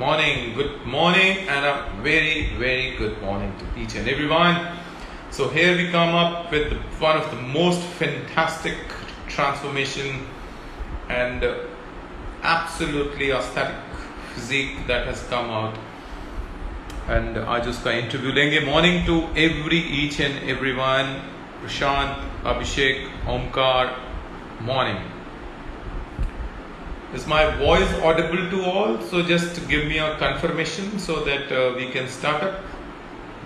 morning, and a very, very good morning to each and everyone. So here we come up with one of the most fantastic transformation and absolutely aesthetic physique that has come out. And आज उसका interview लेंगे. Morning to each and everyone. Prashant, Abhishek, Omkar, morning. Is my voice audible to all? So just give me a confirmation so that we can start up.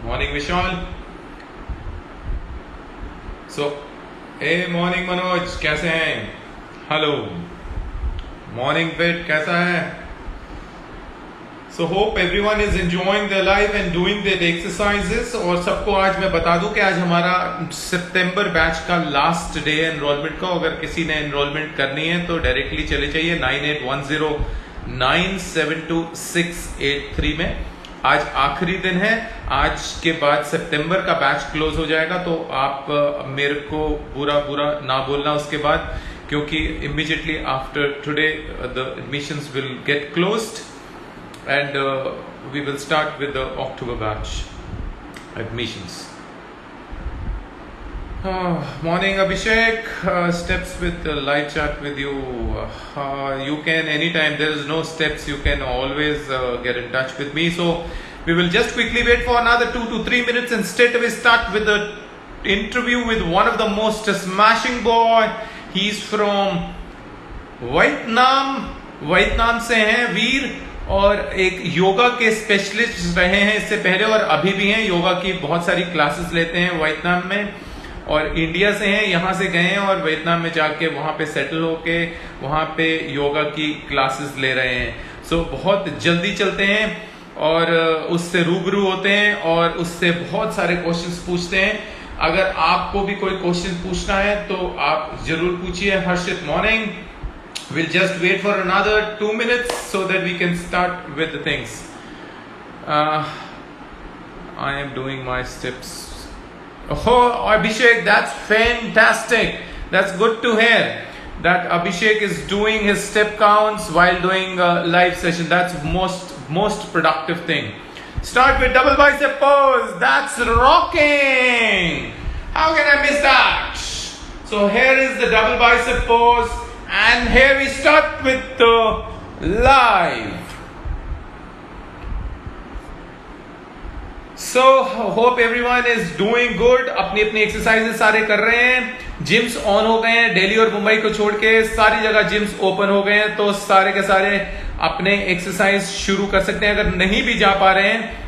Morning Vishal. So, hey morning Manoj, कैसे हैं? Hello. Morning Pit, कैसा है? So hope everyone is enjoying their life and doing their exercises. और सबको आज मैं बता दूं कि आज हमारा सितंबर बैच का लास्ट डे है एनरोलमेंट का. अगर किसी ने एनरोलमेंट करनी है तो डायरेक्टली चले जाइए 9810972683 में. आज आखिरी दिन है. आज के बाद सितंबर का बैच क्लोज हो जाएगा, तो आप मेरे को बुरा ना बोलना उसके बाद, क्योंकि immediately after today the admissions will get closed and we will start with the October batch admissions. Morning Abhishek, steps with live chat with you. You can anytime, there is no steps, you can always get in touch with me. So we will just quickly wait for another 2 to 3 minutes and straight away start with the interview with one of the most smashing boy. He's from Vietnam से हैं वीर, और एक योगा के specialist रहे हैं इससे पहले और अभी भी हैं. योगा की बहुत सारी क्लासेस लेते हैं वियतनाम में, और इंडिया से हैं, यहाँ से गए हैं और वियतनाम में जाके वहाँ पे सेटल होके वहाँ पे योगा की क्लासेस ले रहे हैं. सो बहुत जल्दी चलते हैं और उससे रूबरू होते हैं और उससे बहुत सारे क्वेश्चंस पूछते हैं. अगर आपको भी कोई क्वेश्चन पूछना है तो आप जरूर पूछिए. हर्षित morning. We'll just wait for another 2 minutes so that we can start with the things. I am doing my steps. Oh, Abhishek, that's fantastic. That's good to hear that Abhishek is doing his step counts while doing a live session. That's most productive thing. Start with double bicep pose. That's rocking. How can I miss that? So here is the double bicep pose. And here we start with the live. So hope everyone is doing good. अपनी exercises सारे कर रहे हैं. Gyms on हो गए हैं. दिल्ली और मुंबई को छोड़ के सारी जगह जिम्स ओपन हो गए हैं, तो सारे के सारे अपने एक्सरसाइज शुरू कर सकते हैं. अगर नहीं भी जा पा रहे हैं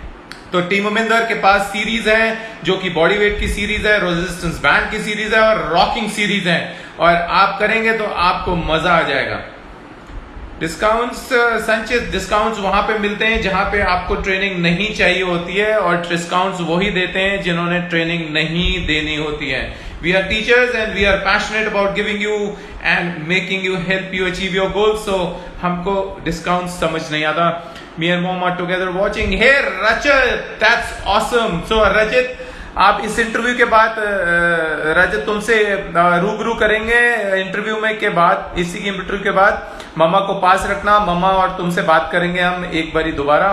तो टीम उमिंदर के पास सीरीज है जो कि बॉडी वेट की सीरीज है, रेजिस्टेंस बैंड की सीरीज है और रॉकिंग सीरीज है, और आप करेंगे तो आपको मजा आ जाएगा. डिस्काउंट्स संचित डिस्काउंट्स वहां पे मिलते हैं जहां पे आपको ट्रेनिंग नहीं चाहिए होती है, और डिस्काउंट्स वही देते हैं जिन्होंने ट्रेनिंग नहीं देनी होती है. We are teachers and we are passionate about giving you and making you help you achieve your goals. So हमको डिस्काउंट समझ नहीं आता. Me and mom are together watching. Hey Rajat, that's awesome. So Rajat, आप इस interview के बाद रजत तुमसे रूबरू करेंगे इंटरव्यू में के बाद. इसी की इंटरव्यू के बाद मम्मा को पास रखना, मम्मा और तुमसे बात करेंगे हम एक बारी दोबारा.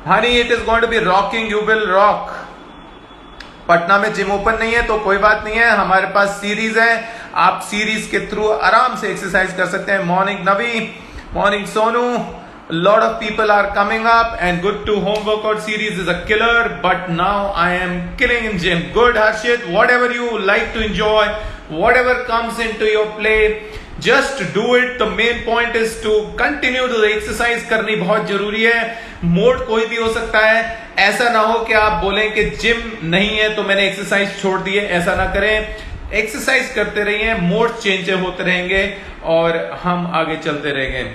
Honey, it is going to be rocking, you will rock. Patna में जिम ओपन नहीं है तो कोई बात नहीं है, हमारे पास सीरीज है. आप सीरीज के थ्रू आराम से एक्सरसाइज कर सकते हैं. Morning Navi, morning Sonu. A lot of people are coming up, and Good to Home workout series is a killer, but now I am killing in gym. Good Harshit, whatever you like to enjoy, whatever comes into your play, just do it. The main point is to continue to exercise. करनी बहुत जरूरी है. Mode कोई भी हो सकता है. ऐसा ना हो कि आप बोलें कि जिम नहीं है तो मैंने एक्सरसाइज छोड़ दी है. ऐसा ना करें. एक्सरसाइज करते रहिए, मोड चेंज होते रहेंगे और हम आगे चलते रहेंगे.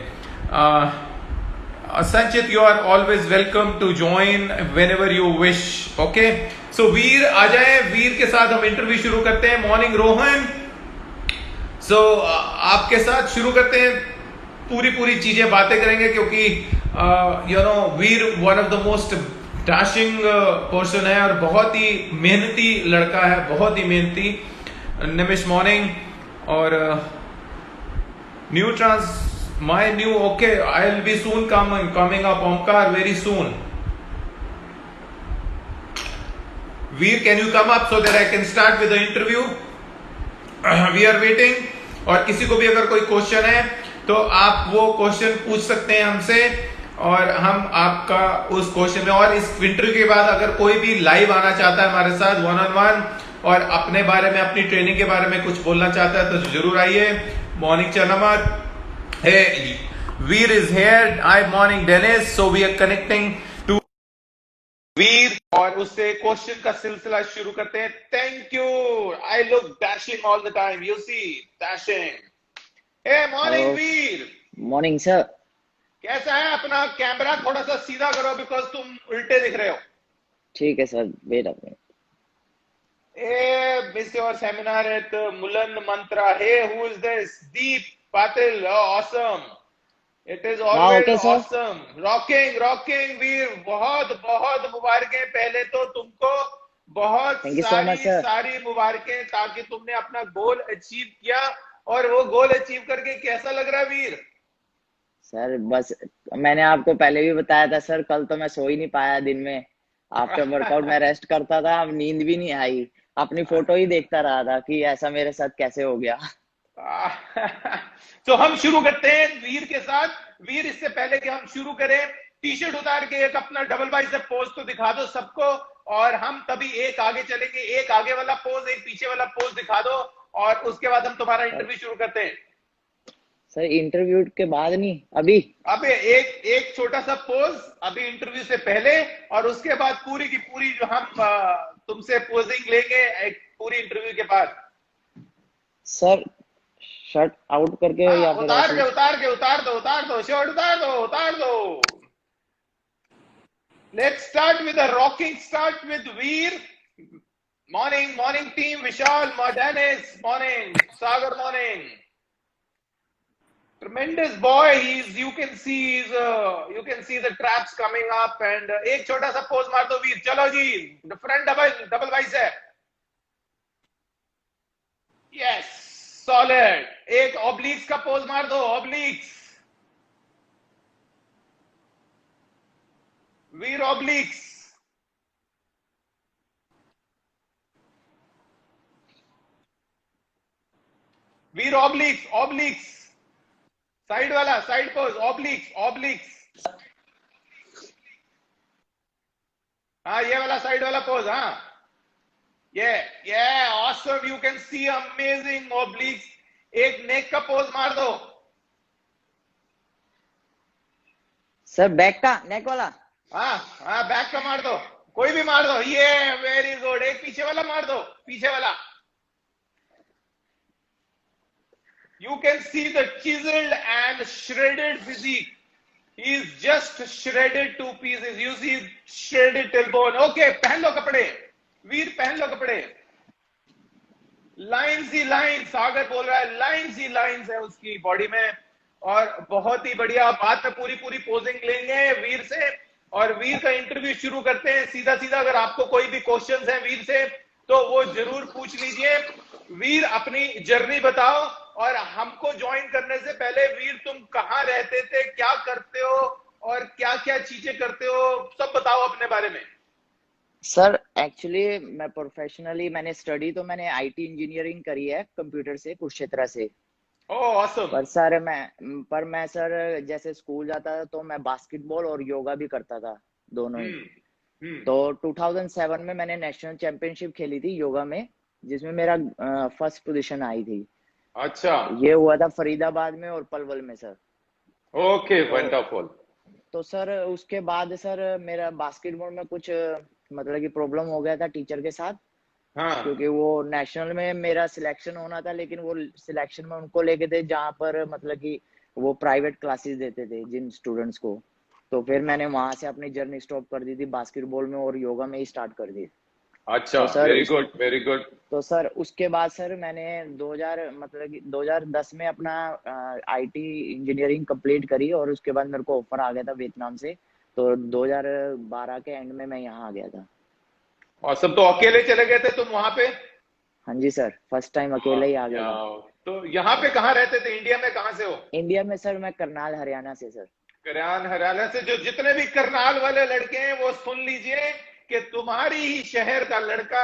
Sanchit, you are always welcome to join whenever you wish. Okay? So वीर आ जाए. वीर के साथ हम इंटरव्यू शुरू करते हैं. मॉर्निंग रोहन. So आपके साथ शुरू करते हैं. पूरी चीजें बातें करेंगे क्योंकि Veer one of the most dashing person है और बहुत ही मेहनती लड़का है, बहुत ही मेहनती. निमिष मॉर्निंग. और new My new, okay, I'll be soon coming up, Omkar, very soon. Veer, can you come up so that I can start with the interview? We are waiting. और किसी को भी अगर कोई क्वेश्चन है तो आप वो क्वेश्चन पूछ सकते हैं हमसे, और हम आपका उस क्वेश्चन में, और इस इंटरव्यू के बाद अगर कोई भी लाइव आना चाहता है हमारे साथ वन ऑन वन और अपने बारे में, अपनी ट्रेनिंग के बारे में कुछ बोलना चाहता है तो जरूर आइए. Morning चनामत. Hey, Veer is here. Hi, morning, Dennis. So we are connecting to Veer और उससे क्वेश्चन का सिलसिला शुरू करते हैं. Thank you. I look dashing all the time. You see, dashing. Hey, morning, Veer. Morning sir. कैसा है? अपना कैमरा थोड़ा सा सीधा करो बिकॉज तुम उल्टे दिख रहे हो. ठीक है sir, wait up. Hey, miss your seminar at Mulan Mantra. Hey, who is this? Deep Patil. Oh, awesome. It is always okay, awesome. Rocking, Veer. बहुत बहुत मुबारकें पहले तो तुमको. बहुत सारी मुबारकें, ताकि तुमने अपना गोल अचीव किया. और वो गोल अचीव करके कैसा लग रहा है वीर? सर बस मैंने आपको पहले भी बताया था सर, कल तो मैं सो ही नहीं पाया दिन में. आफ्टर वर्कआउट मैं रेस्ट करता था, अब नींद भी नहीं आई. अपनी फोटो ही देखता रहा था कि ऐसा मेरे साथ कैसे हो गया. तो हम शुरू करते हैं वीर के साथ. वीर, इससे पहले कि हम शुरू करें, टी शर्ट उतार के एक अपना डबल बाइसेप पोज तो दिखा दो सबको, और हम तभी एक आगे चलेंगे. एक आगे वाला पोज, एक पीछे वाला पोज दिखा दो, और उसके बाद हम तुम्हारा इंटरव्यू शुरू करते हैं. सर इंटरव्यू के बाद नहीं, अभी अबे एक छोटा सा पोज अभी इंटरव्यू से पहले, और उसके बाद पूरी की पूरी जो हम तुमसे पोजिंग लेंगे एक पूरी इंटरव्यू के बाद. सर शर्ट आउट करके या फिर उतार दो शर्ट, उतार दो. Let's start with a rocking start with Veer. Morning team. Vishal, Dennis, morning. Sagar, morning. Tremendous boy. You can see the traps coming up, and एक छोटा सा पोज मार दो वीर. चलो जी, front double bicep. Yes, solid. एक obliques का pose मार दो. Obliques Veer, obliques. Veer, obliques. Side वाला, साइड पोज. ऑब्लिक्स. हाँ, ये वाला साइड वाला पोज. हाँ, yeah, awesome. You can see amazing obliques. एक नेक का पोज मार दो. सर बैक का, नेक वाला. हाँ, बैक का मार दो. कोई भी मार दो. ये वेरी गुड. एक पीछे वाला मार दो. पीछे वाला. You can see the chiseled and shredded physique. He is just shredded to pieces. You see shredded tailbone. Okay, पहन लो कपड़े. वीर, पहन लो कपड़े. लाइन्स ही लाइन्स, सागर बोल रहा है, लाइन्स ही लाइन्स है उसकी बॉडी में. और बहुत ही बढ़िया. बात में पूरी पोजिंग लेंगे वीर से, और वीर का इंटरव्यू शुरू करते हैं सीधा. अगर आपको कोई भी क्वेश्चंस हैं वीर से तो वो जरूर पूछ लीजिए. वीर, अपनी जर्नी बताओ, और हमको ज्वाइन करने से पहले वीर तुम कहाँ रहते थे, क्या करते हो, और क्या क्या चीजें करते हो, सब बताओ अपने बारे में. सर एक्चुअली मैं प्रोफेशनली मैंने आईटी इंजीनियरिंग करी है कंप्यूटर से, कुरुक्षेत्र से. ऑसम. पर मैं सर जैसे स्कूल जाता था तो मैं बास्केटबॉल और योगा भी करता था, दोनों ही. तो 2007 में मैंने नेशनल चैंपियनशिप खेली थी योगा में, जिसमें मेरा फर्स्ट पोजीशन आई थी. अच्छा. ये हुआ था फरीदाबाद में और पलवल में सर. Okay, wonderful. तो सर उसके बाद सर मेरा बास्केटबॉल में कुछ मतलब कि प्रॉब्लम हो गया था टीचर के साथ. हाँ. क्योंकि वो नेशनल में मेरा सिलेक्शन होना था, लेकिन वो सिलेक्शन में उनको लेके थे जहाँ पर मतलब कि वो प्राइवेट क्लासेस देते थे जिन स्टूडेंट्स को. तो फिर मैंने वहां से अपनी जर्नी स्टॉप कर दी थी, बास्केटबॉल में और योगा में ही स्टार्ट कर दी. अच्छा, वेरी गुड. तो सर उसके बाद सर मैंने 2010 में अपना आईटी इंजीनियरिंग कंप्लीट करी, और उसके बाद मेरे को ऑफर आ गया था वियतनाम से. तो 2012 के एंड में मैं यहाँ आ गया था. और सब तो अकेले चले गए थे तुम वहां पे? हाँ जी सर, फर्स्ट टाइम अकेले ही आ गया था. तो यहाँ पे कहाँ रहते थे, इंडिया में कहाँ से हो? इंडिया में सर मैं करनाल हरियाणा से सर। करनाल हरियाणा से। जो जितने भी करनाल वाले लड़के हैं वो सुन लीजिए कि तुम्हारी ही शहर का लड़का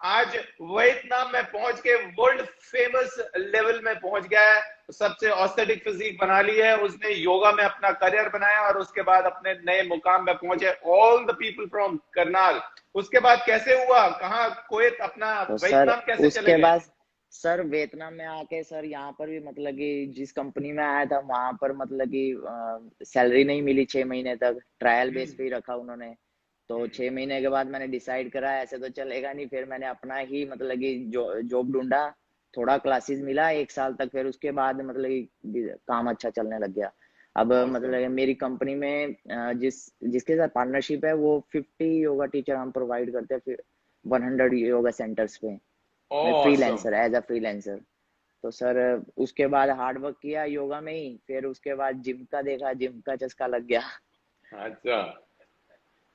आज वियतनाम में पहुंच के वर्ल्ड फेमस लेवल में पहुंच गया है। सबसे ऑस्थेटिक फिजिक बना ली है उसने, योगा में अपना करियर बनाया और उसके बाद अपने नए मुकाम में पहुंचे। All the people from Karnal. उसके बाद कैसे हुआ, कहाँ कुवैत अपना तो सर वियतनाम कैसे चले उसके गए? बाद सर वियतनाम में आके सर यहाँ पर भी मतलब कि जिस कंपनी में आया था वहां पर मतलब कि सैलरी नहीं मिली 6 महीने तक, ट्रायल बेस हम्म। पे ही रखा उन्होंने। तो हम्म। 6 महीने के बाद मैंने डिसाइड करा ऐसे तो चलेगा नहीं, फिर मैंने अपना ही मतलब कि जॉब ढूंढा। थोड़ा क्लासेस मिला 1 साल तक, फिर उसके बाद मतलब कि काम अच्छा चलने लग गया। अब Awesome. मतलब कि मेरी कंपनी में जिसके साथ पार्टनरशिप है वो 50 योगा टीचर हम प्रोवाइड करते हैं, फिर 100 योगा सेंटर्स पे। मैं Awesome. Freelancer, as a freelancer. तो सर उसके बाद हार्ड वर्क किया योगा में ही, फिर उसके बाद जिम का देखा, जिम का चस्का लग गया। अच्छा,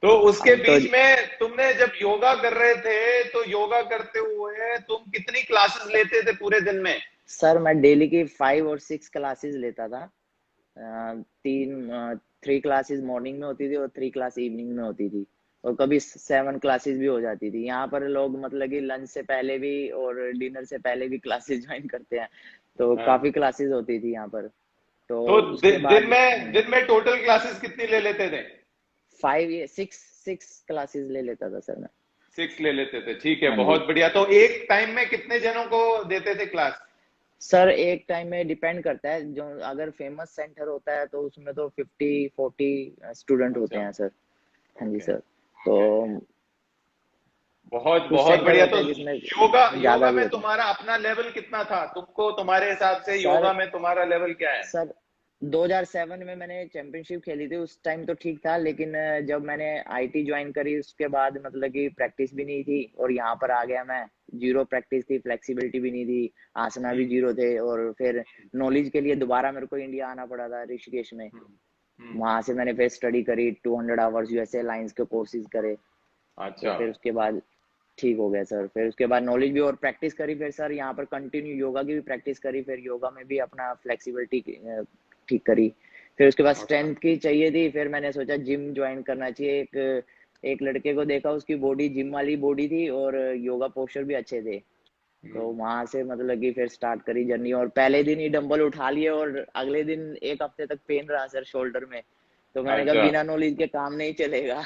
तो उसके अब तो बीच में तुमने जब योगा कर रहे थे तो योगा करते हुए तुम कितनी क्लासेस लेते थे पूरे दिन में? सर मैं डेली की 5 और 6 क्लासेस लेता था। 3 क्लासेस मॉर्निंग में होती थी और 3 क्लास इवनिंग में होती थी। और कभी 7 क्लासेस भी हो जाती थी। यहाँ पर लोग मतलब कि लंच से पहले भी और डिनर से पहले भी क्लासेस ज्वाइन करते हैं, तो हाँ। काफी क्लासेस होती थी यहाँ पर। तो तो उसके बाद दिन में टोटल क्लासेस कितनी ले लेते थे? 6 क्लासेस ले लेता था सर मैं। 6 ले लेते थे, ठीक है, हाँ जी बहुत बढ़िया। तो एक टाइम में कितने जनों को देते थे क्लास? सर, एक टाइम में डिपेंड करता है, जो अगर फेमस सेंटर होता है तो उसमें तो 50-40 स्टूडेंट होते अच्छा। हैं सर। हाँ जी ओके। सर। तो ओके। बहुत कुछ बहुत सेंटर बढ़िया। होते तो हैं जिसमें योगा ज्यादा योगा भी में होते हैं तुम्हारा अपना लेवल कितना था? तुमको तुम्हारे हिसाब से सर। योगा में तुम्हारा लेवल क्या है? सर 2007 में मैंने चैंपियनशिप खेली थी, उस टाइम तो ठीक था, लेकिन जब मैंने आईटी ज्वाइन करी उसके बाद मतलब कि प्रैक्टिस भी नहीं थी और यहाँ पर आ गया मैं। जीरो प्रैक्टिस थी, फ्लेक्सिबिलिटी भी नहीं थी, आसना भी हम्म। जीरो थे। और फिर नॉलेज के लिए दोबारा मेरे को इंडिया आना पड़ा था, ऋषिकेश में। हम्म। हम्म। वहां से मैंने फिर स्टडी करी, 200 आवर्स यूएसए लाइंस के कोर्सेज करे। तो अच्छा। फिर उसके बाद ठीक हो गया सर। फिर उसके बाद नॉलेज भी और प्रैक्टिस करी, फिर सर यहाँ पर कंटिन्यू योगा की भी प्रैक्टिस करी, फिर योगा में भी अपना फ्लेक्सिबिलिटी ठीक करी। फिर उसके बाद अच्छा। स्ट्रेंथ की चाहिए थी, फिर मैंने सोचा जिम ज्वाइन करना चाहिए। एक एक लड़के को देखा, उसकी बॉडी जिम वाली बॉडी थी और योगा पोस्चर भी अच्छे थे। तो हम्म। वहां से मतलब कि फिर स्टार्ट करी जर्नी, और पहले दिन ही डंबल उठा लिए और अगले दिन एक हफ्ते तक पेन रहा सर शोल्डर में। तो मैंने कहा अच्छा। बिना नॉलेज के काम नहीं चलेगा।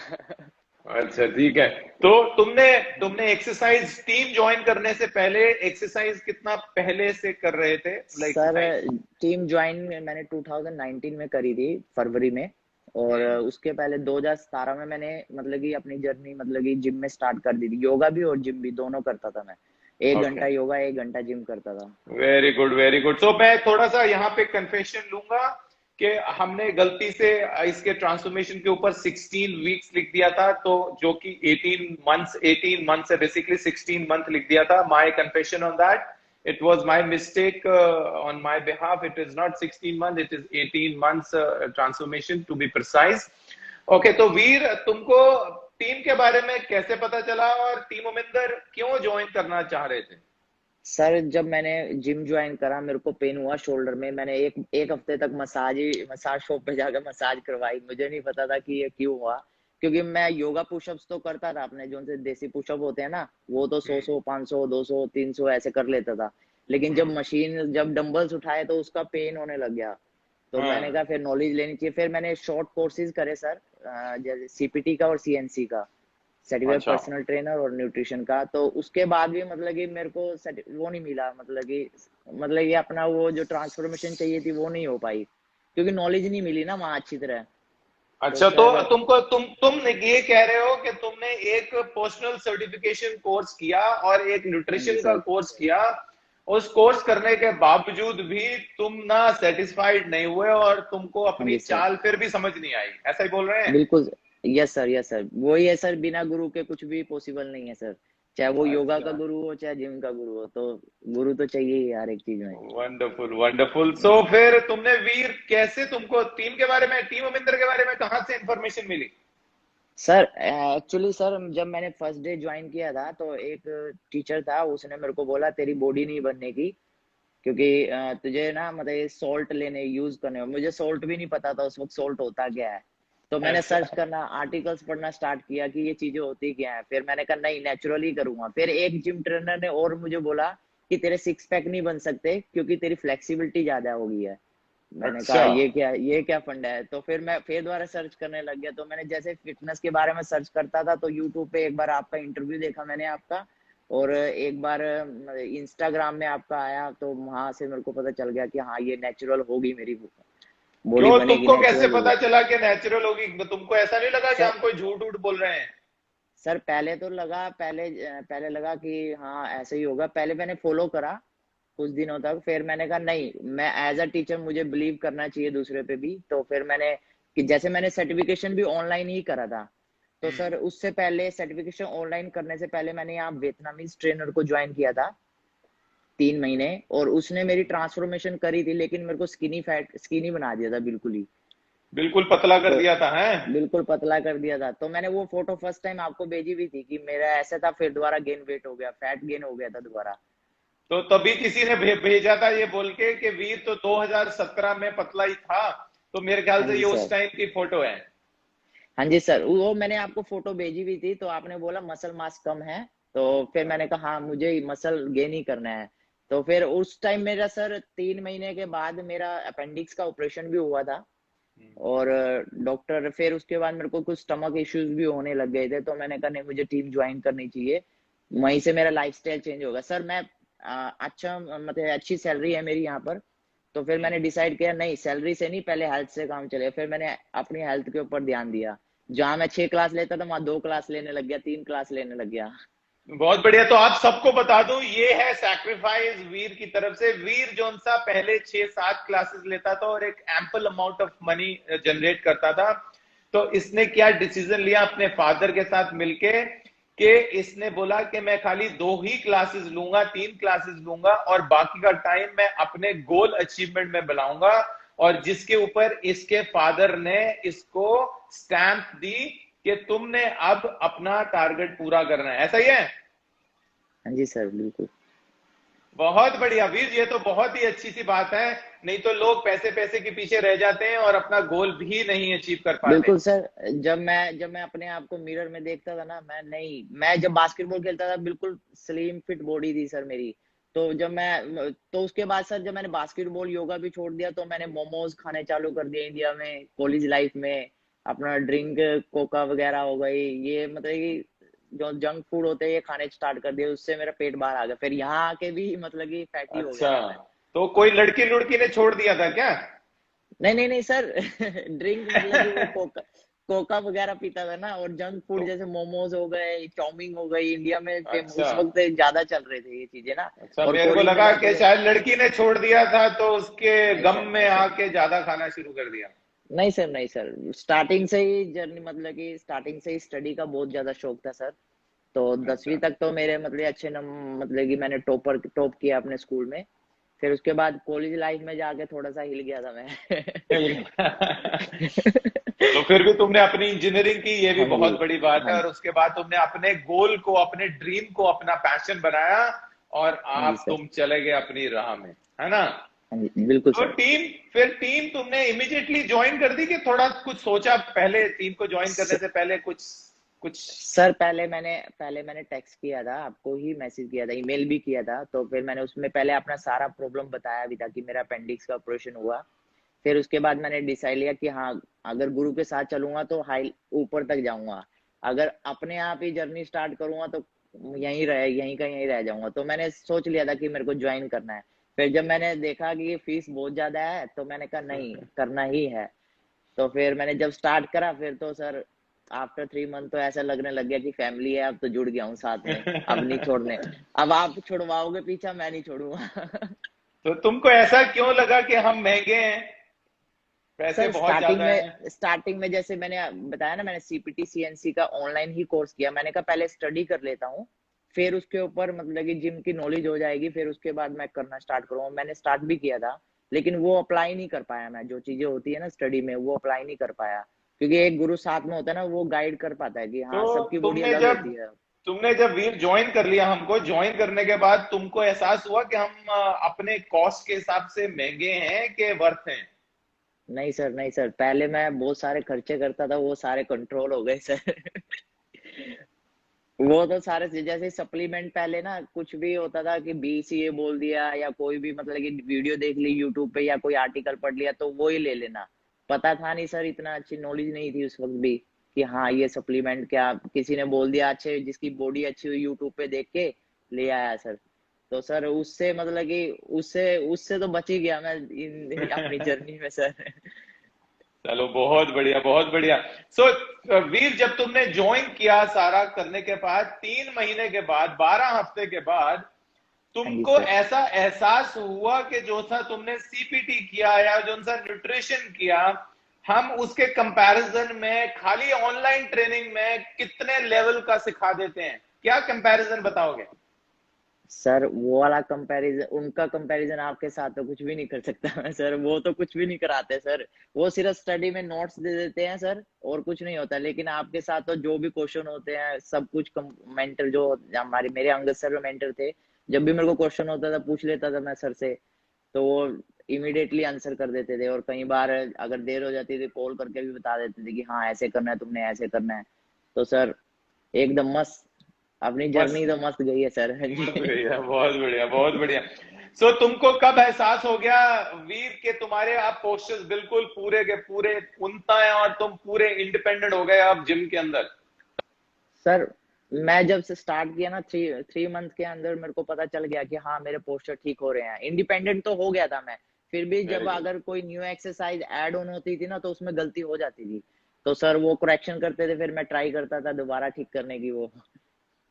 अच्छा, ठीक है। तो तुमने तुमने एक्सरसाइज टीम ज्वाइन करने से पहले एक्सरसाइज कितना पहले से कर रहे थे, मतलब सर एक्सरसाइज? टीम ज्वाइन मैंने 2019 में करी थी, फरवरी में। और हम्म। उसके पहले 2017 में मैंने मतलब कि अपनी जर्नी मतलब कि जिम में स्टार्ट कर दी थी। योगा भी और जिम भी दोनों करता था मैं। एक ओके। घंटा योगा, 1 घंटा जिम करता था। Very good, very good. तो मैं थोड़ा सा यहाँ पे कंफेशन लूंगा कि हमने गलती से इसके ट्रांसफॉर्मेशन के ऊपर 16 वीक्स लिख दिया था, तो जो कि 18 मंथ्स है, बेसिकली 16 मंथ लिख दिया था। My confession on that, it was my mistake on my behalf. It is not 16 month, it is 18 months transformation to be precise. Okay, तो वीर, तुमको टीम के बारे में कैसे पता चला और टीम उमिंदर क्यों ज्वाइन करना चाह रहे थे? सर जब मैंने जिम ज्वाइन करा, मेरे को पेन हुआ शोल्डर में। मैंने एक एक हफ्ते तक मसाज शॉप पे जाकर मसाज करवाई। मुझे नहीं पता था कि ये क्यों हुआ, क्योंकि मैं योगा पुशअप्स तो करता था अपने, जो से देसी पुशअप होते हैं ना, वो तो 100 500 200 300 ऐसे कर लेता था। लेकिन जब हम्म। मशीन, जब डंबल्स उठाए तो उसका पेन होने लग गया। तो मैंने हाँ। कहा फिर नॉलेज लेनी चाहिए। फिर मैंने शॉर्ट कोर्सेज करे सर, जैसे सीपीटी का और सीएनसी का, सर्टिफाइड अच्छा। पर्सनल ट्रेनर और न्यूट्रिशन का। तो उसके बाद भी मतलब कि मेरे को वो नहीं मिला, मतलब कि अपना वो जो ट्रांसफॉर्मेशन चाहिए थी वो नहीं हो पाई, क्योंकि नॉलेज नहीं मिली ना वहाँ अच्छी तरह। तो अच्छा, तो सर तुम ये कह रहे हो कि तुमने एक पर्सनल सर्टिफिकेशन कोर्स किया और एक हाँ जी न्यूट्रिशन का सर। कोर्स किया। उस कोर्स करने के बावजूद भी तुम ना सेटिस्फाइड नहीं हुए और तुमको हाँ अपनी जी सर, चाल फिर भी समझ नहीं आई, ऐसा ही बोल रहे हैं? बिल्कुल। यस सर, यस सर, वही है सर, बिना गुरु के कुछ भी पॉसिबल नहीं है सर। चाहे वो योगा का अच्छा। गुरु हो चाहे जिम का गुरु हो, तो गुरु तो चाहिए ही हर एक चीज में। Wonderful, wonderful. सो फिर तुमने वीर, कैसे तुमको टीम के बारे में, टीम अमिंदर के बारे में कहाँ से इंफॉर्मेशन मिली? सर एक्चुअली सर जब मैंने फर्स्ट डे ज्वाइन किया था तो एक टीचर था, उसने मेरे को बोला तेरी बॉडी नहीं बनने की, क्योंकि तुझे ना मतलब ये सॉल्ट लेने यूज करने हो, मुझे सॉल्ट भी नहीं पता था उस वक्त सॉल्ट होता क्या है। तो मैंने सर्च अच्छा। करना, आर्टिकल्स पढ़ना स्टार्ट किया कि ये चीजें होती क्या है। फिर मैंने कहा नहीं, नेचुरली करूंगा। फिर एक जिम ट्रेनर ने और मुझे बोला कि तेरे सिक्स पैक नहीं बन सकते क्योंकि तेरी फ्लेक्सिबिलिटी ज्यादा हो गई है। मैंने कहा अच्छा। ये क्या फंडा है। तो फिर मैं फिर दोबारा सर्च करने लग गया। तो मैंने जैसे फिटनेस के बारे में सर्च करता था तो यूट्यूब पे एक बार आपका इंटरव्यू देखा मैंने आपका, और एक बार इंस्टाग्राम में आपका आया, तो वहां से मेरे को पता चल गया कि हाँ ये नेचुरल होगी, मेरी बॉडी क्यों, बनेगी तुमको कैसे नेचुरल होगी। पता चला कि नेचुरल होगी? तुमको ऐसा नहीं लगा कि सर हम कोई झूठ उठ बोल रहे हैं? सर पहले तो लगा, पहले लगा कि हाँ ऐसे ही होगा। पहले मैंने फॉलो करा कुछ दिनों तक, फिर मैंने कहा नहीं, मैं एज अ टीचर मुझे बिलीव करना चाहिए दूसरे पे भी। तो फिर मैंने कि जैसे मैंने सर्टिफिकेशन भी ऑनलाइन ही करा था। तो सर उससे पहले सर्टिफिकेशन ऑनलाइन करने से पहले मैंने यहाँ वियतनामीज ट्रेनर को ज्वाइन किया था 3 महीने, और उसने मेरी ट्रांसफॉर्मेशन करी थी, लेकिन मेरे को स्किनी बना दिया था बिल्कुल ही। बिल्कुल पतला कर तो दिया था है? बिल्कुल पतला कर दिया था। तो मैंने वो फोटो फर्स्ट टाइम आपको भेजी भी थी कि मेरा ऐसा था, फिर दोबारा गेन वेट हो गया, फैट गेन हो गया था दोबारा। तो तभी किसी ने भेजा था ये बोल के कि वीर तो 2017 में पतला ही था, तो मेरे ख्याल हाँ से जी ये उस सर। टाइम की फोटो है। हाँ जी सर, वो मैंने आपको फोटो भेजी भी थी, तो आपने बोला मसल मास कम है। तो फिर मैंने कहा हाँ मुझे मसल गेन ही करना है। तो फिर उस टाइम मेरा सर 3 महीने के बाद मेरा अपेंडिक्स का ऑपरेशन भी हुआ था। और डॉक्टर, फिर उसके बाद मेरे को कुछ स्टमक इश्यूज भी होने लग गए थे, तो मैंने कहा नहीं मुझे टीम ज्वाइन करनी चाहिए। वहीं से मेरा लाइफस्टाइल चेंज होगा सर। मैं अच्छा मतलब अच्छी सैलरी है मेरी यहाँ पर। तो फिर मैंने डिसाइड किया नहीं, सैलरी से नहीं, पहले हेल्थ से काम चले। फिर मैंने अपनी हेल्थ के ऊपर ध्यान दिया। जहां मैं 6 क्लास लेता था वहां 2 क्लास लेने लग गया, 3 क्लास लेने लग गया। बहुत बढ़िया। तो आप सबको बता दूं, ये है सैक्रिफाइस वीर की तरफ से। वीर जोन सा पहले 6-7 क्लासेस लेता था और एक ample amount of money generate करता था। तो इसने क्या डिसीजन लिया अपने फादर के साथ मिलके, कि इसने बोला कि मैं खाली 2 ही क्लासेस लूंगा, 3 क्लासेस लूंगा, और बाकी का टाइम मैं अपने गोल अचीवमेंट में बनाऊंगा। और जिसके ऊपर इसके फादर ने इसको स्टैंप दी कि तुमने अब अपना टारगेट पूरा करना है। ऐसा ही है? हाँ जी सर बिल्कुल। बहुत बढ़िया वीर, ये तो बहुत ही अच्छी सी बात है। नहीं तो लोग पैसे पैसे के पीछे रह जाते हैं और अपना गोल भी नहीं अचीव कर पाते। बिल्कुल सर। जब मैं अपने आप को मिरर में देखता था ना, मैं जब बास्केटबॉल खेलता था बिल्कुल स्लिम फिट बॉडी थी सर मेरी। तो उसके बाद सर जब मैंने बास्केटबॉल योगा भी छोड़ दिया, तो मैंने मोमोज खाने चालू कर दिए इंडिया में कॉलेज लाइफ में। अपना ड्रिंक कोका वगैरह हो गई, ये मतलब कि जो जंक फूड होते हैं ये खाने स्टार्ट कर दिए। उससे मेरा पेट बाहर आ गया, फिर यहाँ आके भी मतलब कि फैटी हो गया अच्छा, था मैं। तो कोई लड़की लुड़की ने छोड़ दिया था क्या? नहीं नहीं नहीं सर। ड्रिंक मतलब कि वो कोका कोका वगैरह पीता था ना। और जंक फूड तो जैसे मोमोज हो गए, चाउमीन हो गई, इंडिया में अच्छा। उस वक्त ज्यादा चल रहे थे ये चीजें ना। अच्छा, और मेरे को कॉलेज में लगा कि जाके शायद लड़की ने छोड़ दिया था तो उसके नहीं गम सर, में नहीं सर, आके ज्यादा खाना शुरू कर दिया। नहीं सर, नहीं सर। स्टार्टिंग से ही जर्नी मतलब कि स्टार्टिंग से ही स्टडी का बहुत ज्यादा शौक था सर। तो 10वीं अच्छा। तक तो मेरे मतलब अच्छे मतलब कि मैंने टॉप किया अपने स्कूल में। फिर उसके बाद कॉलेज लाइफ में जाके थोड़ा सा हिल गया था मैं। तो फिर भी तुमने अपनी इंजीनियरिंग की, ये भी हाँ जी। बहुत बड़ी बात है। हाँ, और उसके बाद तुमने अपने गोल को, अपने ड्रीम को अपना पैशन बनाया, और हाँ जी आप सर। तुम चले गए अपनी राह में, है ना? हाँ जी बिल्कुल तो सर। टीम तुमने इमिडिएटली ज्वाइन कर दी कि थोड़ा कुछ सोचा पहले? टीम को ज्वाइन करने से पहले कुछ कुछ सर पहले मैंने टेक्स्ट किया था आपको, ही मैसेज किया था, ईमेल भी किया था। तो फिर मैंने उसमें पहले अपना सारा प्रॉब्लम बताया भी था कि मेरा अपेंडिक्स का ऑपरेशन हुआ। फिर उसके बाद मैंने डिसाइड लिया कि हाँ अगर गुरु के साथ चलूंगा तो हाई ऊपर तक जाऊंगा। अगर अपने आप ही जर्नी स्टार्ट करूंगा तो यहीं रह जाऊंगा। तो मैंने सोच लिया था कि मेरे को ज्वाइन करना है। फिर जब मैंने देखा कि ये फीस बहुत ज्यादा है, तो मैंने कहा नहीं, करना ही है। तो फिर मैंने जब स्टार्ट करा, फिर तो सर आफ्टर 3 मंथ तो ऐसा लगने लग गया कि फैमिली है, अब तो जुड़ गया हूँ साथ में। अब नहीं छोड़ने। अब आप छुड़वाओगे पीछा, मैं नहीं छोड़ूंगा। तो तुमको ऐसा क्यों लगा कि हम महंगे हैं, पैसे सर बहुत ज्यादा हैं? स्टार्टिंग में जैसे मैंने बताया ना, मैंने सीपीटी सीएनसी का ऑनलाइन ही कोर्स किया। मैंने कहा पहले स्टडी कर लेता हूँ, फिर उसके ऊपर मतलब कि जिम की नॉलेज हो जाएगी, फिर उसके बाद मैं करना स्टार्ट करूंगा। मैंने स्टार्ट भी किया था, लेकिन वो अप्लाई नहीं कर पाया मैं। जो चीजें होती है ना स्टडी में, वो अप्लाई नहीं कर पाया, क्योंकि एक गुरु साथ में होता है ना, वो गाइड कर पाता है कि तो हाँ सबकी बॉडी तुमने अलग जब होती है। तुमने जब वीर ज्वाइन कर लिया, हमको ज्वाइन करने के बाद तुमको एहसास हुआ कि हम अपने कॉस्ट के हिसाब से महंगे हैं कि वर्थ हैं? नहीं सर, नहीं सर, पहले मैं बहुत सारे खर्चे करता था, वो सारे कंट्रोल हो गए सर। वो तो सारे जैसे सप्लीमेंट, पहले ना कुछ भी होता था कि बीसीए बोल दिया या कोई भी मतलब कि वीडियो देख ली यूट्यूब पे या कोई आर्टिकल पढ़ लिया तो वो ही ले लेना। पता था नहीं सर, इतना अच्छी नॉलेज नहीं थी उस वक्त भी कि हाँ ये सप्लीमेंट क्या, किसी ने बोल दिया अच्छे, जिसकी बॉडी अच्छी हुई यूट्यूब पे देख के ले आया सर। तो सर उससे मतलब कि उससे उससे तो बच ही गया मैं अपनी जर्नी में सर। चलो बहुत बढ़िया, बहुत बढ़िया। सो वीर, जब तुमने ज्वाइन किया सारा करने के बाद 3 महीने के बाद, 12 हफ्ते के बाद, हाँ जी तुमको सर। ऐसा एहसास हुआ कि जो सा तुमने सीपीटी किया या जो सा न्यूट्रिशन किया, हम उसके कंपैरिजन में खाली ऑनलाइन ट्रेनिंग में कितने लेवल का सिखा देते हैं? क्या कंपैरिजन बताओगे? सर वो वाला कंपैरिजन, उनका कंपैरिजन आपके साथ तो कुछ भी नहीं कर सकता मैं सर, वो तो कुछ भी नहीं कराते सर। वो सिर्फ स्टडी में नोट्स दे देते हैं सर और कुछ नहीं होता। लेकिन आपके साथ तो जो भी क्वेश्चन होते हैं सब कुछ मेंटर जो हमारे मेरे अंगद सर मेंटर थे, जब भी मेरे को क्वेश्चन होता था पूछ लेता था मैं सर से, तो वो इमीडिएटली आंसर कर देते थे। और कई बार अगर देर हो जाती थी कॉल करके भी बता देते थे कि हाँ ऐसे करना है, तुमने ऐसे करना है। तो सर एकदम मस्त, अपनी बस, जर्नी तो मस्त गई है सर। हाँ बहुत जी। बढ़िया, बहुत बढ़िया, बहुत बढ़िया। सो तुमको कब एहसास हो गया वीर के तुम्हारे आप पोस्चर्स बिल्कुल पूरे के पूरे उनता है और तुम पूरे इंडिपेंडेंट हो गए अब जिम के अंदर? सर मैं जब से स्टार्ट किया ना, थ्री थ्री मंथ के अंदर मेरे को पता चल गया कि हाँ मेरे पोस्चर ठीक हो रहे हैं। इंडिपेंडेंट तो हो गया था मैं, फिर भी वेरी जब गुड। अगर कोई न्यू एक्सरसाइज ऐड ऑन होती थी ना तो उसमें गलती हो जाती थी। तो सर वो करेक्शन करते थे, फिर मैं ट्राई करता था दोबारा ठीक करने की वो।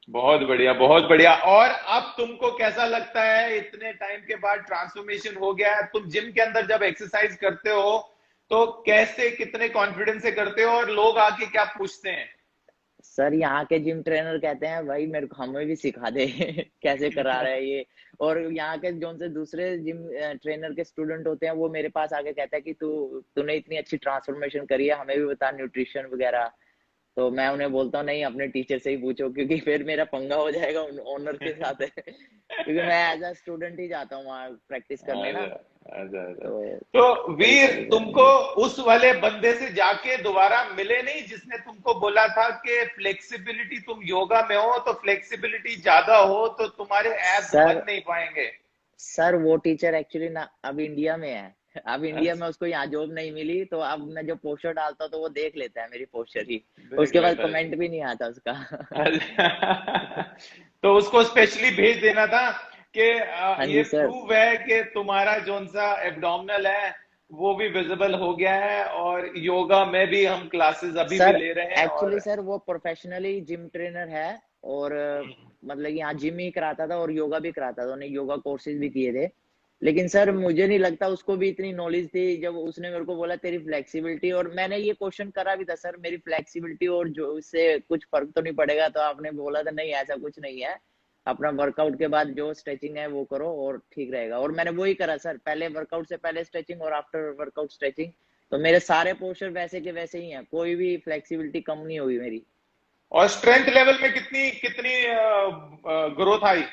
बहुत बढ़िया, बहुत बढ़िया। और अब तुमको कैसा लगता है इतने टाइम के बाद ट्रांसफॉर्मेशन हो गया है? तुम जिम के अंदर जब एक्सरसाइज करते हो तो कैसे, कितने कॉन्फिडेंस से करते हो और लोग आके क्या पूछते हैं? सर यहाँ के जिम ट्रेनर कहते हैं भाई मेरे को हमें भी सिखा दे कैसे करा रहा है ये। और यहाँ के जो से दूसरे जिम ट्रेनर के स्टूडेंट होते हैं वो मेरे पास आके कहता है कि तूने इतनी अच्छी ट्रांसफॉर्मेशन करी है, हमें भी बता न्यूट्रिशन वगैरह। तो मैं उन्हें बोलता हूँ नहीं अपने टीचर से ही पूछो, क्योंकि फिर मेरा पंगा हो जाएगा ओनर के साथ क्योंकि मैं एज अ स्टूडेंट ही जाता हूँ वहाँ प्रैक्टिस करने ना। अच्छा, अच्छा, अच्छा। तो तो वही वीर, सब है तुमको जी। उस वाले बंदे से जाके दोबारा मिले नहीं जिसने तुमको बोला था कि फ्लेक्सिबिलिटी, तुम योगा में हो तो फ्लेक्सिबिलिटी ज्यादा हो तो तुम्हारे एब्स सर बन नहीं पाएंगे? सर वो टीचर एक्चुअली ना अब इंडिया में है। अब इंडिया में अच्छा, उसको यहाँ जॉब नहीं मिली, तो अब मैं जो पोस्टर डालता हूँ तो वो देख लेता है मेरी पोस्टर ही। देख उसके बाद लेता है। कमेंट भी नहीं आता उसका। अच्छा। तो उसको स्पेशली भेज देना था कि हाँ ये जी सर। प्रूव है कि तुम्हारा जोन सा एब्डोमिनल है वो भी विजिबल हो गया है, और योगा में भी हम क्लासेस अभी भी सर ले रहे हैं। एक्चुअली और सर वो प्रोफेशनली जिम ट्रेनर है और मतलब यहाँ जिम ही कराता था और योगा भी कराता था, उन्हें योगा कोर्सेज भी किए थे। लेकिन सर मुझे नहीं लगता उसको भी इतनी नॉलेज थी। जब उसने मेरे को बोला तेरी फ्लेक्सिबिलिटी, और मैंने ये क्वेश्चन करा भी था सर मेरी फ्लेक्सिबिलिटी और जो इससे कुछ फर्क तो नहीं पड़ेगा, तो आपने बोला था नहीं ऐसा कुछ नहीं है, अपना वर्कआउट के बाद जो स्ट्रेचिंग है वो करो और ठीक रहेगा। और मैंने वही करा सर, पहले वर्कआउट से पहले स्ट्रेचिंग और आफ्टर वर्कआउट स्ट्रेचिंग। तो मेरे सारे पोस्चर वैसे के वैसे ही हैं, कोई भी फ्लेक्सिबिलिटी कम नहीं हुई मेरी। और स्ट्रेंथ लेवल में कितनी कितनी ग्रोथ आई?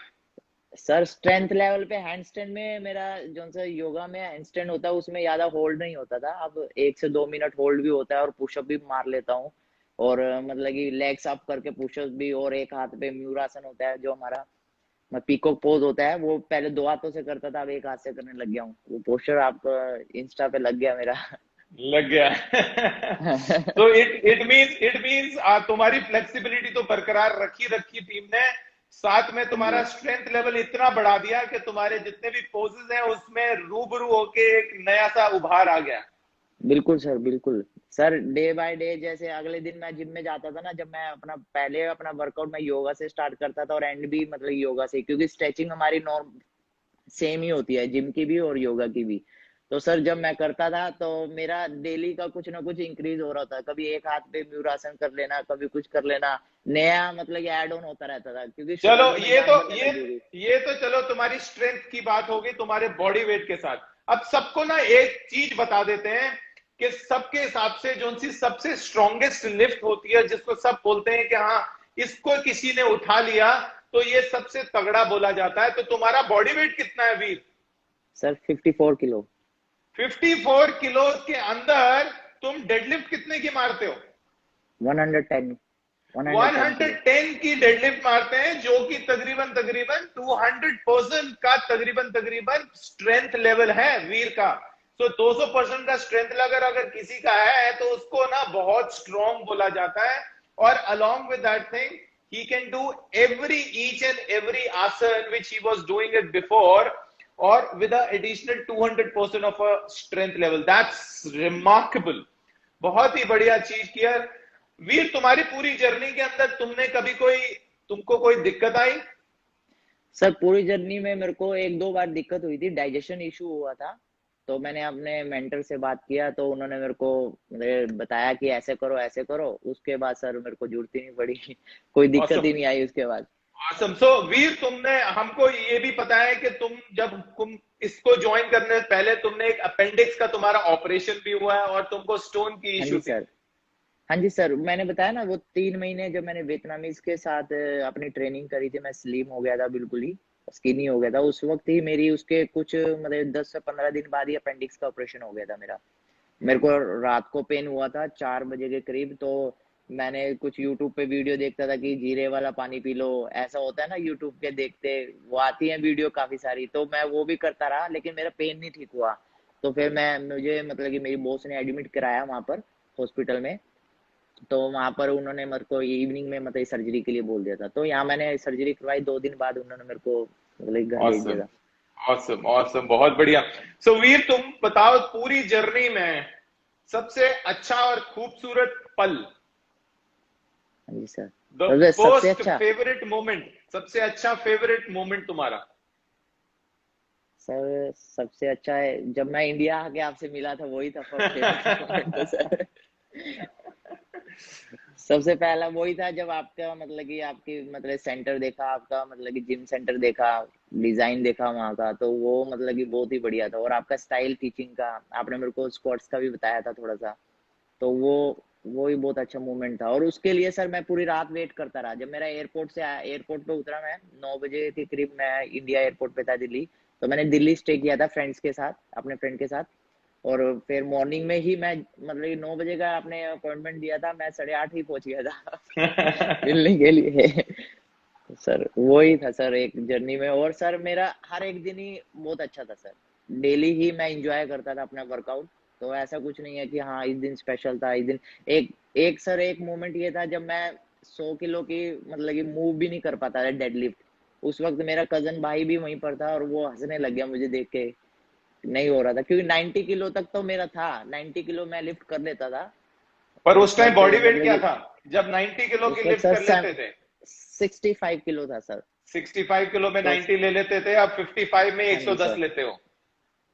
सर स्ट्रेंथ लेवल पे हैंडस्टैंड में मेरा जो सा योगा में हैंडस्टैंड होता है उसमें ज्यादा होल्ड नहीं होता था, अब 1 से 2 मिनट होल्ड भी होता है और पुशअप भी मार लेता हूँ। और मतलब कि लेग्स अप करके पुशअप भी, और एक हाथ पे म्यूरासन होता है जो हमारा पीकॉक पोज होता है, वो पहले 2 हाथों से करता था अब एक हाथ से करने लग गया हूँ। वो पोस्टर आप इंस्टा पे लग गया मेरा। लग गया। तो इट मींस तुम्हारी फ्लेक्सिबिलिटी तो बरकरार रखी रखी टीम ने, साथ में हाँ जी तुम्हारा स्ट्रेंथ लेवल इतना बढ़ा दिया कि तुम्हारे जितने भी पोजेस हैं उसमें रूबरू होके एक नया सा उभार आ गया। बिल्कुल सर, बिल्कुल सर। डे बाय डे जैसे अगले दिन मैं जिम में जाता था ना, जब मैं अपना पहले अपना वर्कआउट मैं योगा से स्टार्ट करता था और एंड भी मतलब योगा से, क्योंकि स्ट्रेचिंग हमारी नॉर्म सेम ही होती है जिम की भी और योगा की भी। तो सर जब मैं करता था तो मेरा डेली का कुछ ना कुछ इंक्रीज हो रहा था, कभी एक हाथ पे म्यूरासन कर लेना, कभी कुछ कर लेना, नया मतलब कि ऐड ऑन होता रहता था क्योंकि चलो, शोल्डर में ये जान तो बनने ये लगी हुई। ये तो चलो तुम्हारी स्ट्रेंथ की बात होगी तुम्हारे बॉडी वेट के साथ। अब सबको ना एक चीज बता देते हैं कि सबके हिसाब से जो सी सबसे स्ट्रॉन्गेस्ट लिफ्ट होती है जिसको सब बोलते हैं कि हाँ इसको किसी ने उठा लिया तो ये सबसे तगड़ा बोला जाता है। तो तुम्हारा बॉडी वेट कितना है वीर? Sir 54 kilo. 54 किलो के अंदर तुम डेडलिफ्ट कितने की मारते हो? 110 110 किलो। 110 की डेडलिफ्ट मारते हैं, जो कि तकरीबन तकरीबन 200% का तकरीबन स्ट्रेंथ लेवल है वीर का। तो 200% का स्ट्रेंथ लेवल अगर किसी का है तो उसको ना बहुत स्ट्रॉन्ग बोला जाता है। और along with that thing he can do each and every asana which he was doing it before, or with an additional 200% of a strength level. That's remarkable. बहुत ही बढ़िया चीज किया वीर। तुम्हारी पूरी जर्नी के अंदर तुमको कोई दिक्कत आई? सर पूरी जर्नी में मेरे को एक दो बार दिक्कत हुई थी, डाइजेशन इशू हुआ था। तो मैंने अपने मेंटर से बात किया तो उन्होंने मेरे को बताया कि ऐसे करो ऐसे करो। उसके बाद सर मेरे को जरूरत ही नहीं पड़ी कोई दिक्कत ही नहीं आई उसके बाद। awesome. So वीर, तुमने हमको ये भी पता है कि तुम इसको ज्वाइन करने से पहले तुमने एक अपेंडिक्स का तुम्हारा ऑपरेशन भी हुआ है और तुमको स्टोन की इशू थी। हाँ जी सर, मैंने बताया ना वो 3 महीने जब मैंने वियतनामीज के साथ अपनी ट्रेनिंग करी थी, मैं स्लिम हो गया था, बिल्कुल ही स्किनी हो गया था। उस वक्त ही मेरी उसके कुछ मतलब 10 से 15 दिन बाद ही अपेंडिक्स का ऑपरेशन हो गया था मेरा। मेरे को रात को पेन हुआ था 4 बजे के करीब। तो मैंने कुछ यूट्यूब पे वीडियो देखता था कि जीरे वाला पानी पी लो, ऐसा होता है ना यूट्यूब के देखते, वो आती है वीडियो काफी सारी। तो मैं वो भी करता रहा लेकिन मेरा पेन नहीं ठीक हुआ। तो फिर मुझे मतलब कि मेरी बॉस ने एडमिट कराया वहां पर हॉस्पिटल में। तो वहां पर उन्होंने मेरे को इवनिंग में मतलब सर्जरी के लिए बोल दिया था। तो यहाँ मैंने सर्जरी करवाई, 2 दिन बाद उन्होंने मेरे को मतलब घर भेज दिया था। ऑसम ऑसम, बहुत बढ़िया। सो वीर, तुम बताओ पूरी जर्नी में सबसे अच्छा और खूबसूरत पल। हाँ जी सर। द सबसे फर्स्ट अच्छा फेवरेट मोमेंट, सबसे अच्छा फेवरेट मोमेंट तुम्हारा। सर, सबसे अच्छा है जब मैं इंडिया आके आपसे मिला था, वही था फर्स्ट फेवरेट मोमेंट तो सर। सबसे पहला वही था जब आपका मतलब कि आपकी मतलब सेंटर देखा, आपका मतलब कि जिम सेंटर देखा, डिजाइन देखा वहाँ का। तो वो मतलब कि बहुत ही बढ़िया था। और आपका स्टाइल टीचिंग का, आपने मेरे को स्क्वाट्स का भी बताया था थोड़ा सा। तो वो ही बहुत अच्छा मूवमेंट था। और उसके लिए सर मैं पूरी रात वेट करता रहा। जब मेरा एयरपोर्ट पे उतरा, मैं 9 बजे के करीब मैं इंडिया एयरपोर्ट पे था दिल्ली। तो मैंने दिल्ली स्टे किया था फ्रेंड्स के साथ, अपने फ्रेंड के साथ। और फिर मॉर्निंग में ही मैं मतलब 9 बजे का आपने अपॉइंटमेंट दिया था, मैं 8:30 ही पहुंच गया था मिलने के लिए। तो सर वही था सर एक जर्नी में। और सर मेरा हर एक दिन ही बहुत अच्छा था सर। डेली ही मैं इंजॉय करता था अपना वर्कआउट। तो ऐसा कुछ नहीं है कि हाँ इस दिन स्पेशल था, इस दिन एक एक सर एक मोमेंट ये था जब मैं 100 किलो की मतलब कि मूव भी नहीं कर पाता था डेडलिफ्ट। उस वक्त मेरा कजन भाई भी वहीं पर था और वो हंसने लग गया मुझे देख के। नहीं हो रहा था क्योंकि 90 किलो तक तो मेरा था, 90 किलो मैं लिफ्ट कर लेता था पर उस उस टाइम वक्त। बॉडी वेट मतलब क्या कि था जब 90 किलो उस की वक्त लिफ्ट कर सर लेते थे? 65 किलो था सर। 65 किलो में तो 90 ले लेते थे, अब 55 में हाँ जी 110 सर। लेते हो।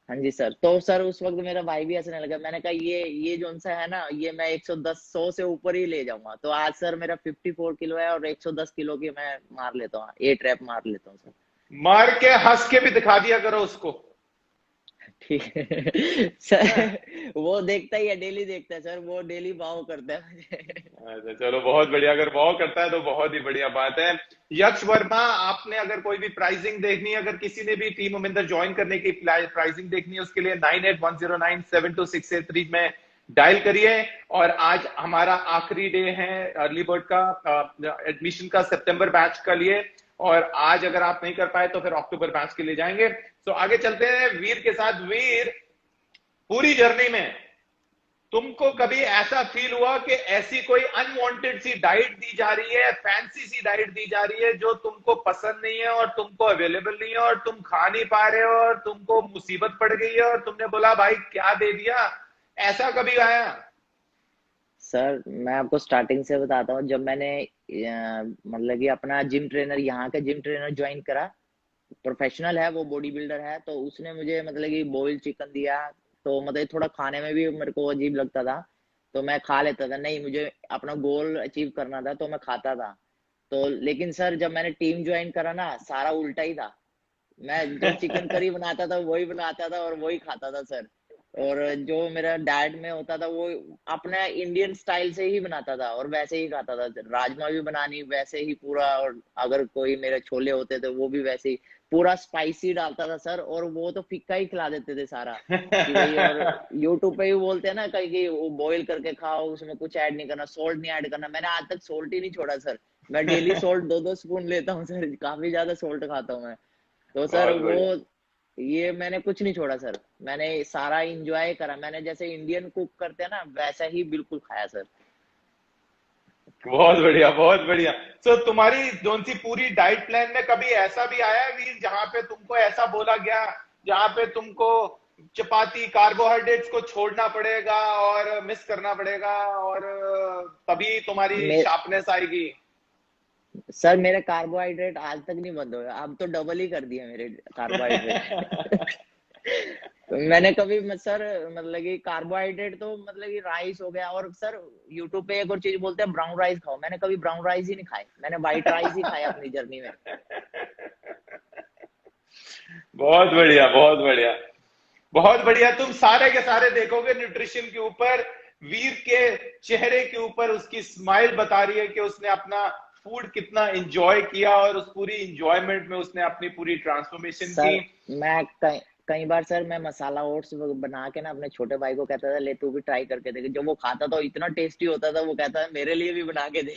हाँ जी सर। तो सर उस वक्त मेरा भाई भी हंसने लगा। मैंने कहा ये जो सा है ना, ये मैं 110 100 से ऊपर ही ले जाऊंगा। तो आज सर मेरा 54 किलो है और 110 किलो की मैं मार लेता हूँ, 8 रैप मार लेता हूँ सर। मार के हंस के भी दिखा दिया करो उसको। ठीक है सर, वो देखता ही है, डेली देखता है सर, वो डेली भाव करता है मुझे। अच्छा, चलो बहुत बढ़िया। अगर वाव करता है तो बहुत ही बढ़िया बात है। यक्ष वर्मा, आपने अगर कोई भी प्राइसिंग देखनी है, अगर किसी ने भी टीम मोमिंदर ज्वाइन करने की प्राइसिंग देखनी है, उसके लिए 9810972683 में डायल करिए। और आज हमारा आखिरी डे है अर्ली बर्ड का एडमिशन का, सितंबर बैच का लिए। और आज अगर आप नहीं कर पाए तो फिर अक्टूबर बैच के लिए जाएंगे। तो आगे चलते हैं वीर के साथ। वीर, पूरी जर्नी में तुमको कभी ऐसा फील हुआ कि ऐसी कोई अनवांटेड सी डाइट दी जा रही है, फैंसी सी डाइट दी जा रही है जो तुमको पसंद नहीं है और तुमको अवेलेबल नहीं है और तुम खा नहीं पा रहे हो और तुमको मुसीबत पड़ गई है और तुमने बोला भाई क्या दे दिया? ऐसा कभी आया? सर मैं आपको स्टार्टिंग से बताता हूँ। जब मैंने मतलब कि अपना जिम ट्रेनर, यहाँ का जिम ट्रेनर ज्वाइन करा, प्रोफेशनल है वो, बॉडी बिल्डर है। तो उसने मुझे मतलब कि बॉइल्ड चिकन दिया। तो मतलब थोड़ा खाने में भी मेरे को अजीब लगता था। तो मैं खा लेता था, नहीं मुझे अपना गोल अचीव करना था तो मैं खाता था। तो लेकिन सर जब मैंने टीम ज्वाइन करा ना, सारा उल्टा ही था। मैं जो चिकन करी बनाता था वही बनाता था और वही खाता था सर। और जो मेरा डैड में होता था वो अपना इंडियन स्टाइल से ही बनाता था और वैसे ही खाता था। राजमा भी बनानी वैसे ही पूरा, और अगर कोई मेरे छोले होते थे वो भी वैसे ही पूरा स्पाइसी डालता था सर। और वो तो फिक्का ही खिला देते थे सारा कि भाई। और यूट्यूब पे भी बोलते हैं ना कहीं कि वो बॉईल करके खाओ, उसमें कुछ ऐड नहीं करना, सॉल्ट नहीं ऐड करना। मैंने आज तक सॉल्ट ही नहीं छोड़ा सर। मैं डेली सॉल्ट 2-2 स्पून लेता हूँ सर, काफी ज्यादा सॉल्ट खाता हूँ मैं। तो सर बहुत वो बढ़िया, ये मैंने कुछ नहीं छोड़ा सर। मैंने सारा एंजॉय करा, मैंने जैसे इंडियन कुक करते हैं ना वैसा ही बिल्कुल खाया सर। बहुत बढ़िया, बहुत बढ़िया। सो तुम्हारी जोन सी पूरी डाइट प्लान में कभी ऐसा भी आया है वीर जहां पे तुमको ऐसा बोला गया, जहां पे तुमको चपाती कार्बोहाइड्रेट्स को छोड़ना पड़ेगा और मिस करना पड़ेगा, और तभी तुम्हारी मे, शार्पनेस आएगी? सर मेरे कार्बोहाइड्रेट आज तक नहीं बंद हुए, अब तो डबल ही कर दिए मेरे कार्बोहाइड्रेट। मैंने कभी सर मतलब कि कार्बोहाइड्रेट तो मतलब कि राइस हो गया। और सर यूट्यूब पे एक और चीज बोलते हैं ब्राउन राइस खाओ, मैंने कभी ब्राउन राइस ही नहीं खाए, मैंने व्हाइट राइस ही खाया अपनी जर्नी में। बहुत बढ़िया, बहुत बढ़िया, बहुत बढ़िया। तुम सारे के सारे देखोगे न्यूट्रिशन के ऊपर, वीर के चेहरे के ऊपर उसकी स्माइल बता रही है कि उसने अपना फूड कितना एंजॉय किया, और उस पूरी एंजॉयमेंट में उसने अपनी पूरी ट्रांसफॉर्मेशन की। सर मैं कई कई बार सर मैं मसाला ओट्स बना के ना अपने छोटे भाई को कहता था ले तू भी ट्राई करके देख। जब वो खाता था इतना टेस्टी होता था, वो कहता है मेरे लिए भी बना के दे।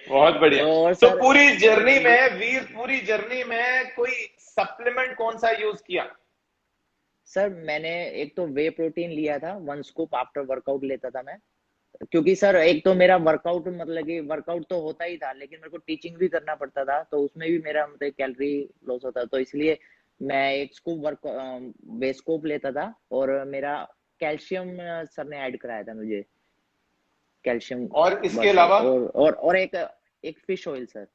बहुत बढ़िया। और तो सर पूरी जर्नी में वीर, पूरी जर्नी में कोई सप्लीमेंट कौन सा यूज किया? सर मैंने एक तो वे प्रोटीन लिया था, 1 स्कूप आफ्टर वर्कआउट लेता था मैं। क्योंकि सर एक तो मेरा वर्कआउट मतलब कि वर्कआउट तो होता ही था, लेकिन मेरे को टीचिंग भी करना पड़ता था, तो उसमें भी मेरा मतलब कैलोरी लॉस होता, तो इसलिए मैं 1 स्कूप वे स्कूप लेता था। और मेरा कैल्शियम सर ने ऐड कराया था मुझे, कैल्शियम और इसके बस। अलावा? और एक एक फिश ऑयल सर।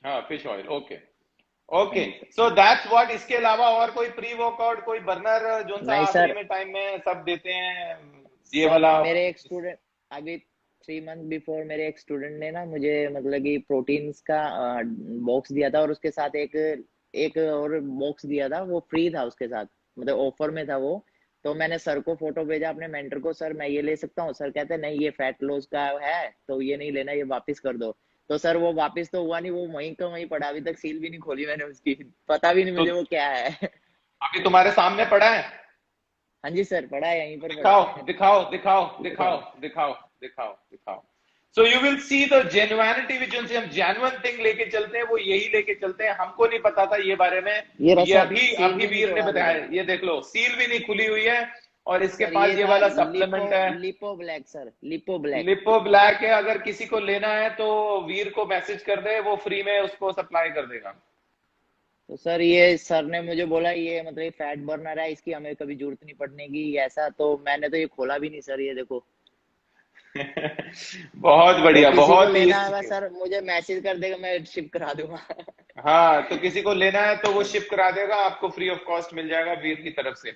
हाँ, फिश ऑयल, ओके। हाँ ओके, जी सर। So that's what. इसके अलावा और कोई प्री वर्कआउट, कोई बर्नर जो सा नहीं आखिरी सर। में टाइम में सब देते हैं, ये सर वाला? मेरे एक स्टूडेंट अभी 3 मंथ बिफोर मेरे एक स्टूडेंट ने ना मुझे मतलब कि प्रोटीन्स का बॉक्स दिया था, और उसके साथ एक एक और बॉक्स दिया था, वो फ्री था उसके साथ, मतलब ऑफर में था वो। तो मैंने सर को फोटो भेजा अपने मेंटर को, सर मैं ये ले सकता हूँ? सर कहते हैं नहीं ये फैट लॉस का है तो ये नहीं लेना, ये वापस कर दो। तो सर वो वापस तो हुआ नहीं, वो वहीं का वहीं पड़ा, अभी तक सील भी नहीं खोली मैंने उसकी, पता भी नहीं तो मुझे वो क्या है। अभी तुम्हारे सामने पड़ा है? हाँ जी सर, पड़ा है, यहीं पर पड़ा दिखाओ, है। दिखाओ, दिखाओ, दिखाओ। दिखाओ, दिखाओ, दिखाओ, दिखाओ। So you will see the genuinity which, उनसे हम जेन्युइन थिंग लेके चलते हैं, वो यही लेके चलते हैं। हमको नहीं पता था ये बारे में, ये रहा ये सर, अभी सील अभी भी नहीं वीर ने तोड़ा अभी बताया तक। है। ये देख लो, सील भी नहीं खुली हुई है, और इसके सर ये पास ये था वाला लिपो सप्लीमेंट है। Lipo black sir, lipo black. Lipo black है, अगर किसी को लेना है तो वीर को मैसेज कर दे, वो फ्री में उसको सप्लाई कर देगा। तो सर ये सर ने मुझे बोला ये मतलब ये फैट बर्नर है, इसकी हमें कभी जरूरत नहीं पड़ने की ऐसा, तो मैंने तो ये खोला भी नहीं सर, ये देखो। बहुत तो बढ़िया, किसी को बहुत लेना होगा टेस्टी। सर मुझे मैसेज कर देगा, मैं शिप करा दूंगा। हाँ, तो किसी को लेना है तो वो शिप करा देगा, आपको फ्री ऑफ कॉस्ट मिल जाएगा वीर की तरफ से।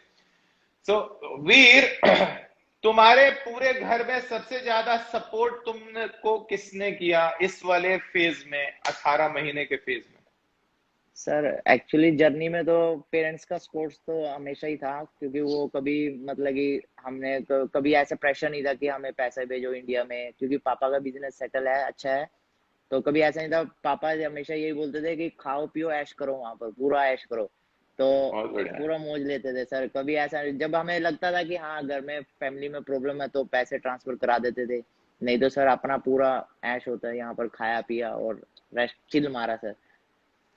सो वीर, तुम्हारे पूरे घर में सबसे ज्यादा सपोर्ट तुमको किसने किया इस वाले फेज में, 18 महीने के फेज में? सर एक्चुअली जर्नी में तो पेरेंट्स का सपोर्ट तो हमेशा ही था, क्योंकि वो कभी मतलब कि हमने कभी ऐसा प्रेशर नहीं था कि हमें पैसे भेजो इंडिया में, क्योंकि पापा का बिजनेस सेटल है, अच्छा है। तो कभी ऐसा नहीं था, पापा हमेशा यही बोलते थे कि खाओ पियो ऐश करो, वहां पर पूरा ऐश करो। तो बहुत बढ़िया है। पूरा मौज लेते थे सर। कभी ऐसा जब हमें लगता था कि हाँ घर में फैमिली में प्रॉब्लम है तो पैसे ट्रांसफर करा देते थे, नहीं तो सर अपना पूरा ऐश होता है यहाँ पर, खाया पिया और रेस्ट चिल मारा सर।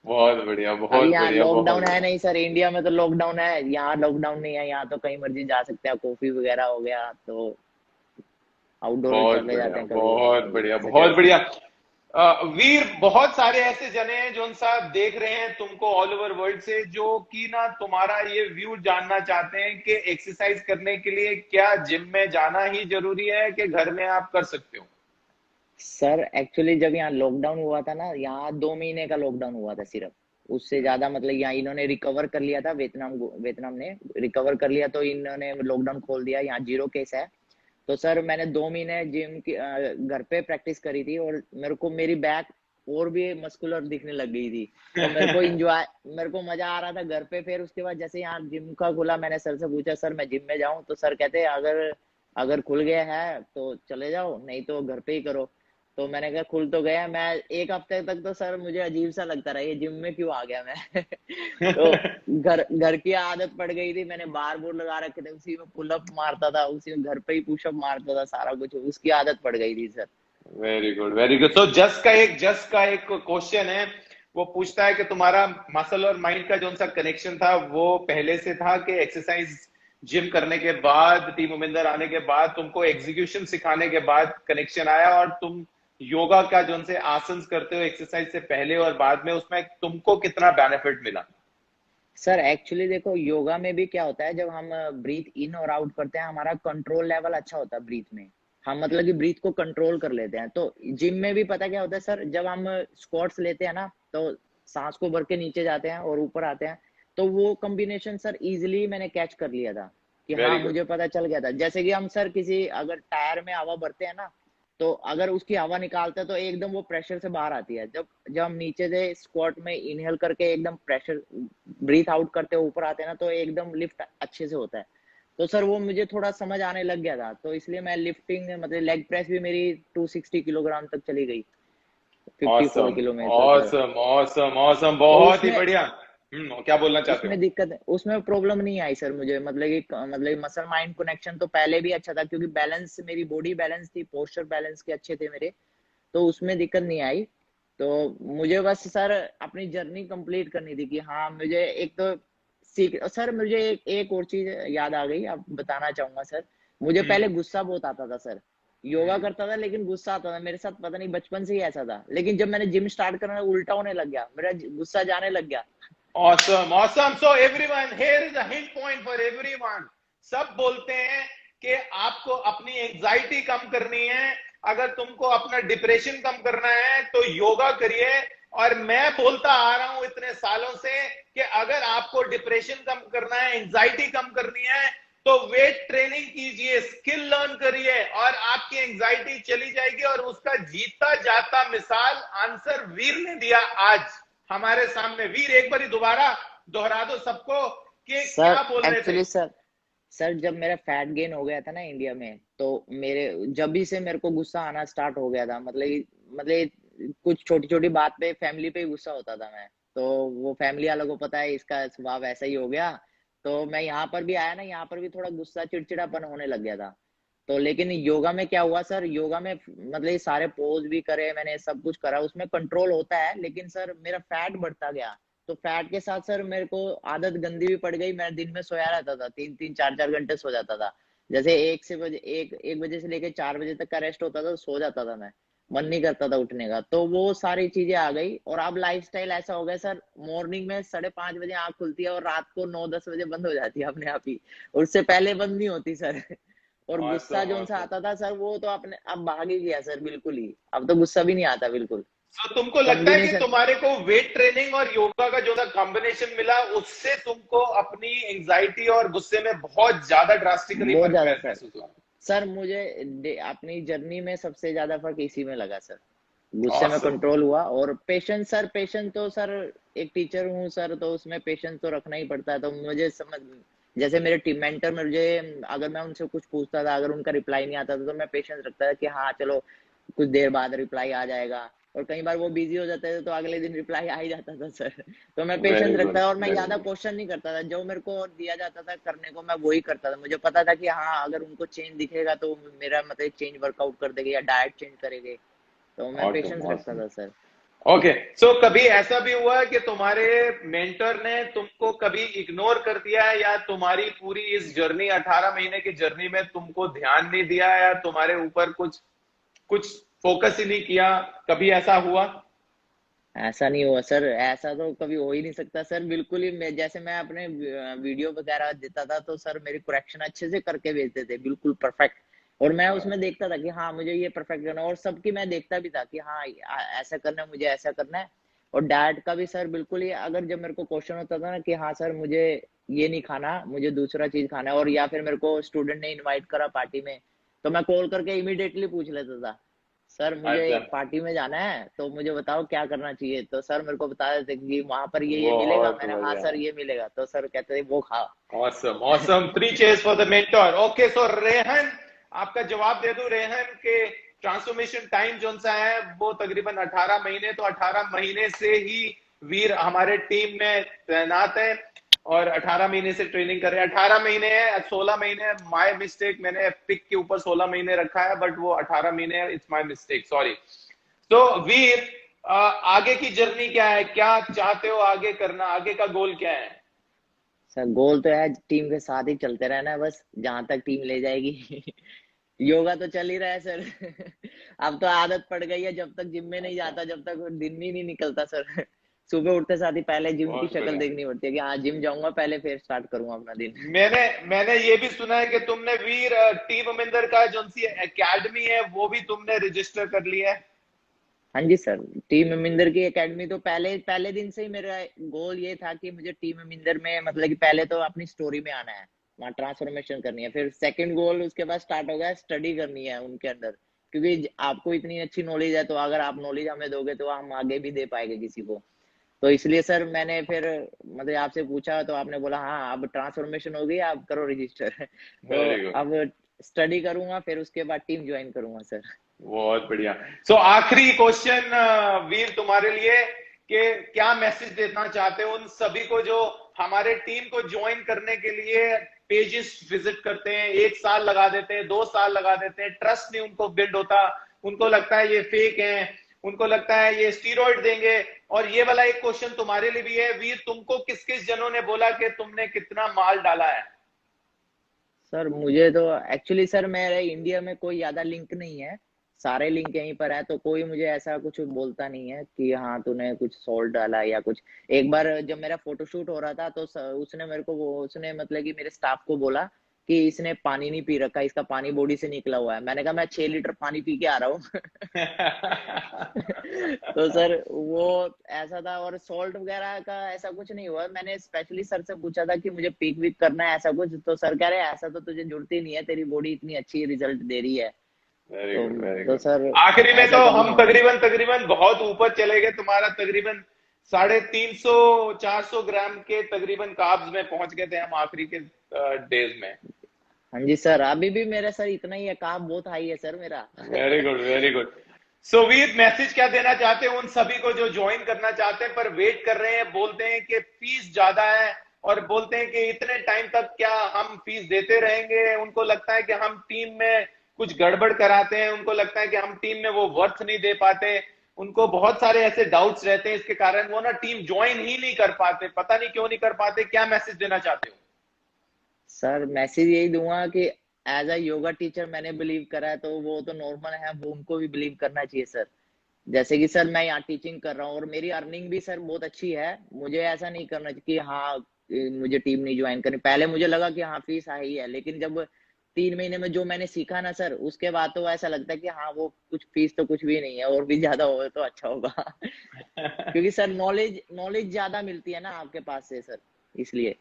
बहुत बढ़िया, अभी बहुत यहाँ बढ़िया, बहुत लॉकडाउन है बढ़िया। नहीं सर, इंडिया में तो लॉकडाउन है, यहाँ लॉकडाउन नहीं है, यहाँ तो कहीं मर्जी जा सकते हैं, कॉफी वगैरह हो गया तो आउटडोर बहुत चले बढ़िया, जाते हैं कभी, बहुत बढ़िया, बहुत सैटरडे बढ़िया। संडे। वीर, बहुत सारे ऐसे जने हैं जो साहब देख रहे हैं तुमको ऑल ओवर वर्ल्ड से, जो कि ना तुम्हारा ये व्यू जानना चाहते हैं कि एक्सरसाइज करने के लिए क्या जिम में जाना ही जरूरी है कि घर में आप कर सकते हो? सर एक्चुअली जब यहाँ लॉकडाउन हुआ था ना, यहाँ 2 महीने का लॉकडाउन हुआ था सिर्फ, उससे ज्यादा मतलब यहाँ इन्होंने रिकवर कर लिया था, वियतनाम ने रिकवर कर लिया, तो इन्होंने लॉकडाउन खोल दिया, यहाँ 0 केस है। तो सर मैंने 2 महीने जिम की घर पे प्रैक्टिस करी थी, और मेरे को मेरी बैक और भी मस्कुलर दिखने लग गई थी। तो मेरे को मजा आ रहा था घर पे। फिर उसके बाद जैसे यहाँ जिम का खुला, मैंने सर से पूछा सर मैं जिम में जाऊं, तो सर कहते हैं अगर अगर खुल गया है तो चले जाओ, नहीं तो घर पे ही करो। तो मैंने कहा खुल तो गया। मैं एक हफ्ते तक तो सर मुझे अजीब सा लगता रहा, ये जिम में क्यों आ गया मैं। तो घर घर की आदत पड़ गई थी, मैंने बार बोर्ड लगा रखे थे, उसी में पुलअप मारता था, उसी में घर पे ही पुशअप मारता था, सारा कुछ उसकी आदत पड़ गई थी sir. Very good, very good. तो जस का एक क्वेश्चन है, वो पूछता है कि तुम्हारा मसल और माइंड का जो सा कनेक्शन था वो पहले से था कि एक्सरसाइज जिम करने के बाद, टीम मोमिंदर आने के बाद, तुमको एग्जीक्यूशन सिखाने के बाद कनेक्शन आया, और तुम योगा का जो से आसन करते हो एक्सरसाइज से पहले और बाद में, उसमें तुमको कितना बेनिफिट मिला? सर एक्चुअली देखो योगा में भी क्या होता है, जब हम ब्रीथ इन और आउट करते हैं हमारा कंट्रोल लेवल अच्छा होता है ब्रीथ में। हम मतलब कि ब्रीथ को कंट्रोल कर लेते हैं। तो जिम में भी पता क्या होता है सर, जब हम स्क्वाट्स लेते हैं ना, तो सांस को भर के नीचे जाते हैं और ऊपर आते हैं। तो वो कॉम्बिनेशन सर इजिली मैंने कैच कर लिया था कि हाँ वेरी गुड। मुझे पता चल गया था। जैसे कि हम सर किसी अगर टायर में हवा भरते हैं ना, तो अगर उसकी हवा निकालते हैं तो एकदम वो प्रेशर से बाहर आती है। जब जब हम नीचे से स्क्वाट में इनहेल करके एकदम प्रेशर ब्रीथ आउट करते हुए ऊपर आते हैं ना, तो एकदम लिफ्ट अच्छे से होता है। तो सर वो मुझे थोड़ा समझ आने लग गया था, तो इसलिए मैं लिफ्टिंग मतलब लेग प्रेस भी मेरी 260 किलोग्राम तक चली गई 54 ऑसम, किलो में। तो सर ऑसम, ऑसम, ऑसम, तो बहुत ही उसमें बढ़िया। क्या बोलना चाहते हो? उसमें दिक्कत, उसमें प्रॉब्लम नहीं आई सर मुझे। मतलब मसल माइंड कनेक्शन तो पहले भी अच्छा था, क्योंकि बैलेंस मेरी बॉडी बैलेंस थी, पोस्चर बैलेंस के अच्छे थे मेरे। तो उसमें दिक्कत नहीं आई। तो मुझे बस सर अपनी जर्नी कंप्लीट करनी थी कि हाँ मुझे एक तो सीख। सर मुझे एक और चीज याद आ गई, अब बताना चाहूंगा सर। मुझे पहले हम्म। गुस्सा बहुत आता था सर। योगा हम्म। करता था लेकिन गुस्सा आता था मेरे साथ, पता नहीं बचपन से ही ऐसा था। लेकिन जब मैंने जिम स्टार्ट करना उल्टा होने लग गया, मेरा गुस्सा जाने लग गया। Awesome, awesome. So everyone, here is a hint point for everyone. सब बोलते हैं कि आपको अपनी एंजाइटी कम करनी है, अगर तुमको अपना डिप्रेशन कम करना है तो योगा करिए। और मैं बोलता आ रहा हूं इतने सालों से कि अगर आपको डिप्रेशन कम करना है, एंजाइटी कम करनी है, तो वेट ट्रेनिंग कीजिए, स्किल लर्न करिए, और आपकी एंजाइटी चली जाएगी। और उसका जीता जाता मिसाल आंसर वीर ने दिया आज हमारे सामने। वीर, एक बार दोबारा दोहरा दो सबको कि सर क्या बोल रहे थे। एक्चुअली सर जब मेरा फैट गेन हो गया था ना इंडिया में, तो मेरे जब भी से मेरे को गुस्सा आना स्टार्ट हो गया था। मतलब कुछ छोटी छोटी बात पे फैमिली पे ही गुस्सा होता था मैं। तो वो फैमिली वालों को पता है इसका स्वभाव ऐसा ही हो गया। तो मैं यहाँ पर भी आया ना, यहाँ पर भी थोड़ा गुस्सा चिड़चिड़ापन होने लग गया था। तो लेकिन योगा में क्या हुआ सर, योगा में मतलब ये सारे पोज भी करे मैंने, सब कुछ करा, उसमें कंट्रोल होता है। लेकिन सर मेरा फैट बढ़ता गया। तो फैट के साथ सर मेरे को आदत गंदी भी पड़ गई। मैं दिन में सोया रहता था, 3-3 4-4 घंटे सो जाता था। जैसे एक बजे से लेकर 4 बजे तक का रेस्ट होता था, तो सो जाता था मैं। मन नहीं करता था उठने का। तो वो सारी चीजें आ गई। और अब लाइफस्टाइल ऐसा हो गया सर, मॉर्निंग में 5:30 बजे आंख खुलती है और रात को 9-10 बजे बंद हो जाती है अपने आप ही। उससे पहले बंद नहीं होती सर। और गुस्सा ऑसम, जो सा ऑसम। आता था सर, वो तो अपने अब भाग ही गया सर बिल्कुल ही। अब तो गुस्सा भी नहीं आता बिल्कुल। तो तुमको लगता है कि कॉम्बिनेशन तुम्हारे को वेट ट्रेनिंग और योगा का जो था कॉम्बिनेशन मिला, उससे तुमको अपनी एंजाइटी और गुस्से में बहुत ज्यादा ड्रास्टिकली बहुत फर्क ज्यादा सर। महसूस हुआ? सर मुझे अपनी जर्नी में सबसे ज्यादा फर्क इसी में लगा सर। गुस्से में ऑसम। कंट्रोल हुआ। और पेशेंस सर, पेशेंस तो सर एक टीचर हूँ सर, तो उसमें पेशेंस तो रखना ही पड़ता है। तो मुझे समझ, जैसे मेरे टीम मेंटर में मुझे, अगर मैं उनसे कुछ पूछता था, अगर उनका रिप्लाई नहीं आता था, तो मैं पेशेंस रखता था कि हाँ चलो कुछ देर बाद रिप्लाई आ जाएगा। और कई बार वो बिजी हो जाते थे तो अगले दिन रिप्लाई आ ही जाता था सर। तो मैं पेशेंस वेरी रखता गुड, था और मैं वेरी ज्यादा गुड। क्वेश्चन नहीं करता था। जो मेरे को दिया जाता था करने को मैं वही करता था। मुझे पता था कि हाँ अगर उनको चेंज दिखेगा तो मेरा मतलब चेंज वर्कआउट कर देंगे या डाइट चेंज करेंगे। तो मैं ऑसम, पेशेंस रखता ऑसम। था सर। ओके। सो कभी ऐसा भी हुआ कि तुम्हारे मेंटर ने तुमको कभी इग्नोर कर दिया है, या तुम्हारी पूरी इस जर्नी 18 महीने की जर्नी में तुमको ध्यान नहीं दिया, या तुम्हारे ऊपर कुछ कुछ फोकस ही नहीं किया? कभी ऐसा हुआ? ऐसा नहीं हुआ सर, ऐसा तो कभी हो ही नहीं सकता सर। बिल्कुल ही जैसे मैं अपने वीडियो वगैरह देता था, तो सर मेरी करेक्शन अच्छे से करके भेजते थे, बिल्कुल परफेक्ट। और मैं उसमें देखता था कि हाँ मुझे ये परफेक्ट करना है। और सबकी मैं देखता भी था कि हाँ ऐसा करना है, मुझे ऐसा करना है। और डाइट का भी सर बिल्कुल ही, अगर जब मेरे को क्वेश्चन होता था ना कि हाँ सर मुझे ये नहीं खाना, मुझे दूसरा चीज खाना है, और या फिर मेरे को स्टूडेंट ने इनवाइट करा पार्टी में, तो मैं कॉल करके इमिडिएटली पूछ लेता था सर मुझे अच्छा, एक पार्टी में जाना है, तो मुझे बताओ क्या करना चाहिए। तो सर मेरे को बता देते कि वहां पर ये मिलेगा। बहुत मैंने हाँ बढ़िया। सर ये मिलेगा, तो सर कहते थे वो खाओ। Awesome awesome, 3 cheers for the mentor. Okay, so Rehan, आपका जवाब दे दूं। रेहन के ट्रांसफॉर्मेशन टाइम जो सा है वो तकरीबन 18 महीने, तो 18 महीने से ही वीर हमारे टीम में तैनात है और 18 महीने से ट्रेनिंग कर रहे हैं। 18 महीने है, 16 महीने, माय मिस्टेक, मैंने पिक के ऊपर 16 महीने रखा है, बट वो 18 महीने है, इट्स माय मिस्टेक, सॉरी। तो वीर, आगे की जर्नी क्या है, क्या चाहते हो आगे करना, आगे का गोल क्या है? सर गोल तो है टीम के साथ ही चलते रहना है, बस जहां तक टीम ले जाएगी। योगा तो चल ही रहा है सर। अब तो आदत पड़ गई है, जब तक जिम में नहीं अच्छा, जाता जब तक दिन ही नहीं निकलता सर। सुबह उठते साथ ही पहले जिम की बहुत शक्ल बढ़िया। देखनी पड़ती है कि हाँ जिम जाऊंगा पहले, फिर स्टार्ट करूंगा अपना दिन। मैंने मैंने ये भी सुना है कि तुमने वीर टीम अमिंदर का जो सी एकेडमी है वो भी तुमने रजिस्टर कर लिया है। हाँ जी सर, टीम मिंदर की एकेडमी तो पहले पहले दिन से ही मेरा गोल ये था कि मुझे टीम मिंदर में मतलब कि पहले तो अपनी स्टोरी में आना है, वहाँ ट्रांसफॉर्मेशन करनी है। फिर सेकंड गोल उसके बाद स्टार्ट हो गया, स्टडी करनी है उनके अंदर, क्योंकि आपको इतनी अच्छी नॉलेज है, तो अगर आप नॉलेज हमें दोगे तो हम आगे भी दे पाएंगे किसी को। तो इसलिए सर मैंने फिर मतलब आपसे पूछा, तो आपने बोला हाँ अब ट्रांसफॉर्मेशन हो गई, आप करो रजिस्टर। तो वेरी गुड, अब स्टडी करूंगा, फिर उसके बाद टीम ज्वाइन करूंगा सर। बहुत बढ़िया। सो आखिरी क्वेश्चन वीर तुम्हारे लिए, कि क्या मैसेज देना चाहते हो उन सभी को जो हमारे टीम को ज्वाइन करने के लिए पेजेस विजिट करते हैं, 1 साल लगा देते हैं, 2 साल लगा देते हैं, ट्रस्ट नहीं उनको बिल्ड होता, उनको लगता है ये फेक है, उनको लगता है ये स्टीरॉइड देंगे। और ये वाला एक क्वेश्चन तुम्हारे लिए भी है वीर, तुमको किस किस जनों ने बोला कि तुमने कितना माल डाला है? सर मुझे तो एक्चुअली सर मेरे इंडिया में कोई ज्यादा लिंक नहीं है, सारे लिंक यहीं पर है, तो कोई मुझे ऐसा कुछ बोलता नहीं है कि हाँ तूने कुछ सॉल्ट डाला या कुछ। एक बार जब मेरा फोटोशूट हो रहा था, तो उसने मेरे को वो उसने मतलब कि मेरे स्टाफ को बोला कि इसने पानी नहीं पी रखा, इसका पानी बॉडी से निकला हुआ है। मैंने कहा मैं 6 लीटर पानी पी के आ रहा हूँ। तो सर वो ऐसा था, और सॉल्ट वगैरह का ऐसा कुछ नहीं हुआ। मैंने स्पेशली सर से पूछा था कि मुझे पीक वीक करना है ऐसा कुछ, तो सर कह रहे हैं ऐसा तो तुझे जरूरत ही नहीं है, तेरी बॉडी इतनी अच्छी रिजल्ट दे रही है। वेरी तो गुड, वेरी तो गुड। सर आखिरी में ऐसा तो कभी हम नहीं हुआ। तकरीबन तकरीबन बहुत ऊपर चले गए, तुम्हारा तकरीबन 350-400 ग्राम के तकरीबन कार्ब्स में पहुंच गए थे हम आखिरी के डेज में। हाँ जी सर, अभी भी मेरा सर इतना ही है, काम बहुत हाई है सर मेरा। Very good, very good. So Veer, message क्या देना चाहते हैं उन सभी को जो ज्वाइन करना चाहते हैं पर वेट कर रहे हैं, बोलते हैं कि फीस ज्यादा है, और बोलते हैं कि इतने टाइम तक क्या हम फीस देते रहेंगे? उनको लगता है कि हम टीम में कुछ गड़बड़ कराते हैं, उनको लगता है कि हम टीम में वो वर्थ नहीं दे पाते, उनको बहुत सारे ऐसे डाउट्स रहते हैं, इसके कारण वो ना टीम ज्वाइन ही नहीं कर पाते, पता नहीं क्यों नहीं कर पाते। क्या मैसेज देना चाहते हो? सर मैसेज यही दूंगा कि एज अ योगा टीचर मैंने बिलीव करा है, तो वो तो नॉर्मल है, वो उनको भी बिलीव करना चाहिए सर। जैसे कि सर मैं यहाँ टीचिंग कर रहा हूँ और मेरी अर्निंग भी सर बहुत अच्छी है, मुझे ऐसा नहीं करना चाहिए कि हाँ मुझे टीम नहीं ज्वाइन करनी। पहले मुझे लगा कि हाँ फीस हाई है, लेकिन जब 3 महीने में जो मैंने सीखा ना सर, उसके बाद तो ऐसा लगता है कि हाँ वो कुछ फीस तो कुछ भी नहीं है, और भी ज्यादा हो तो अच्छा होगा। क्योंकि सर नॉलेज नॉलेज ज्यादा मिलती है ना आपके पास से सर, इसलिए।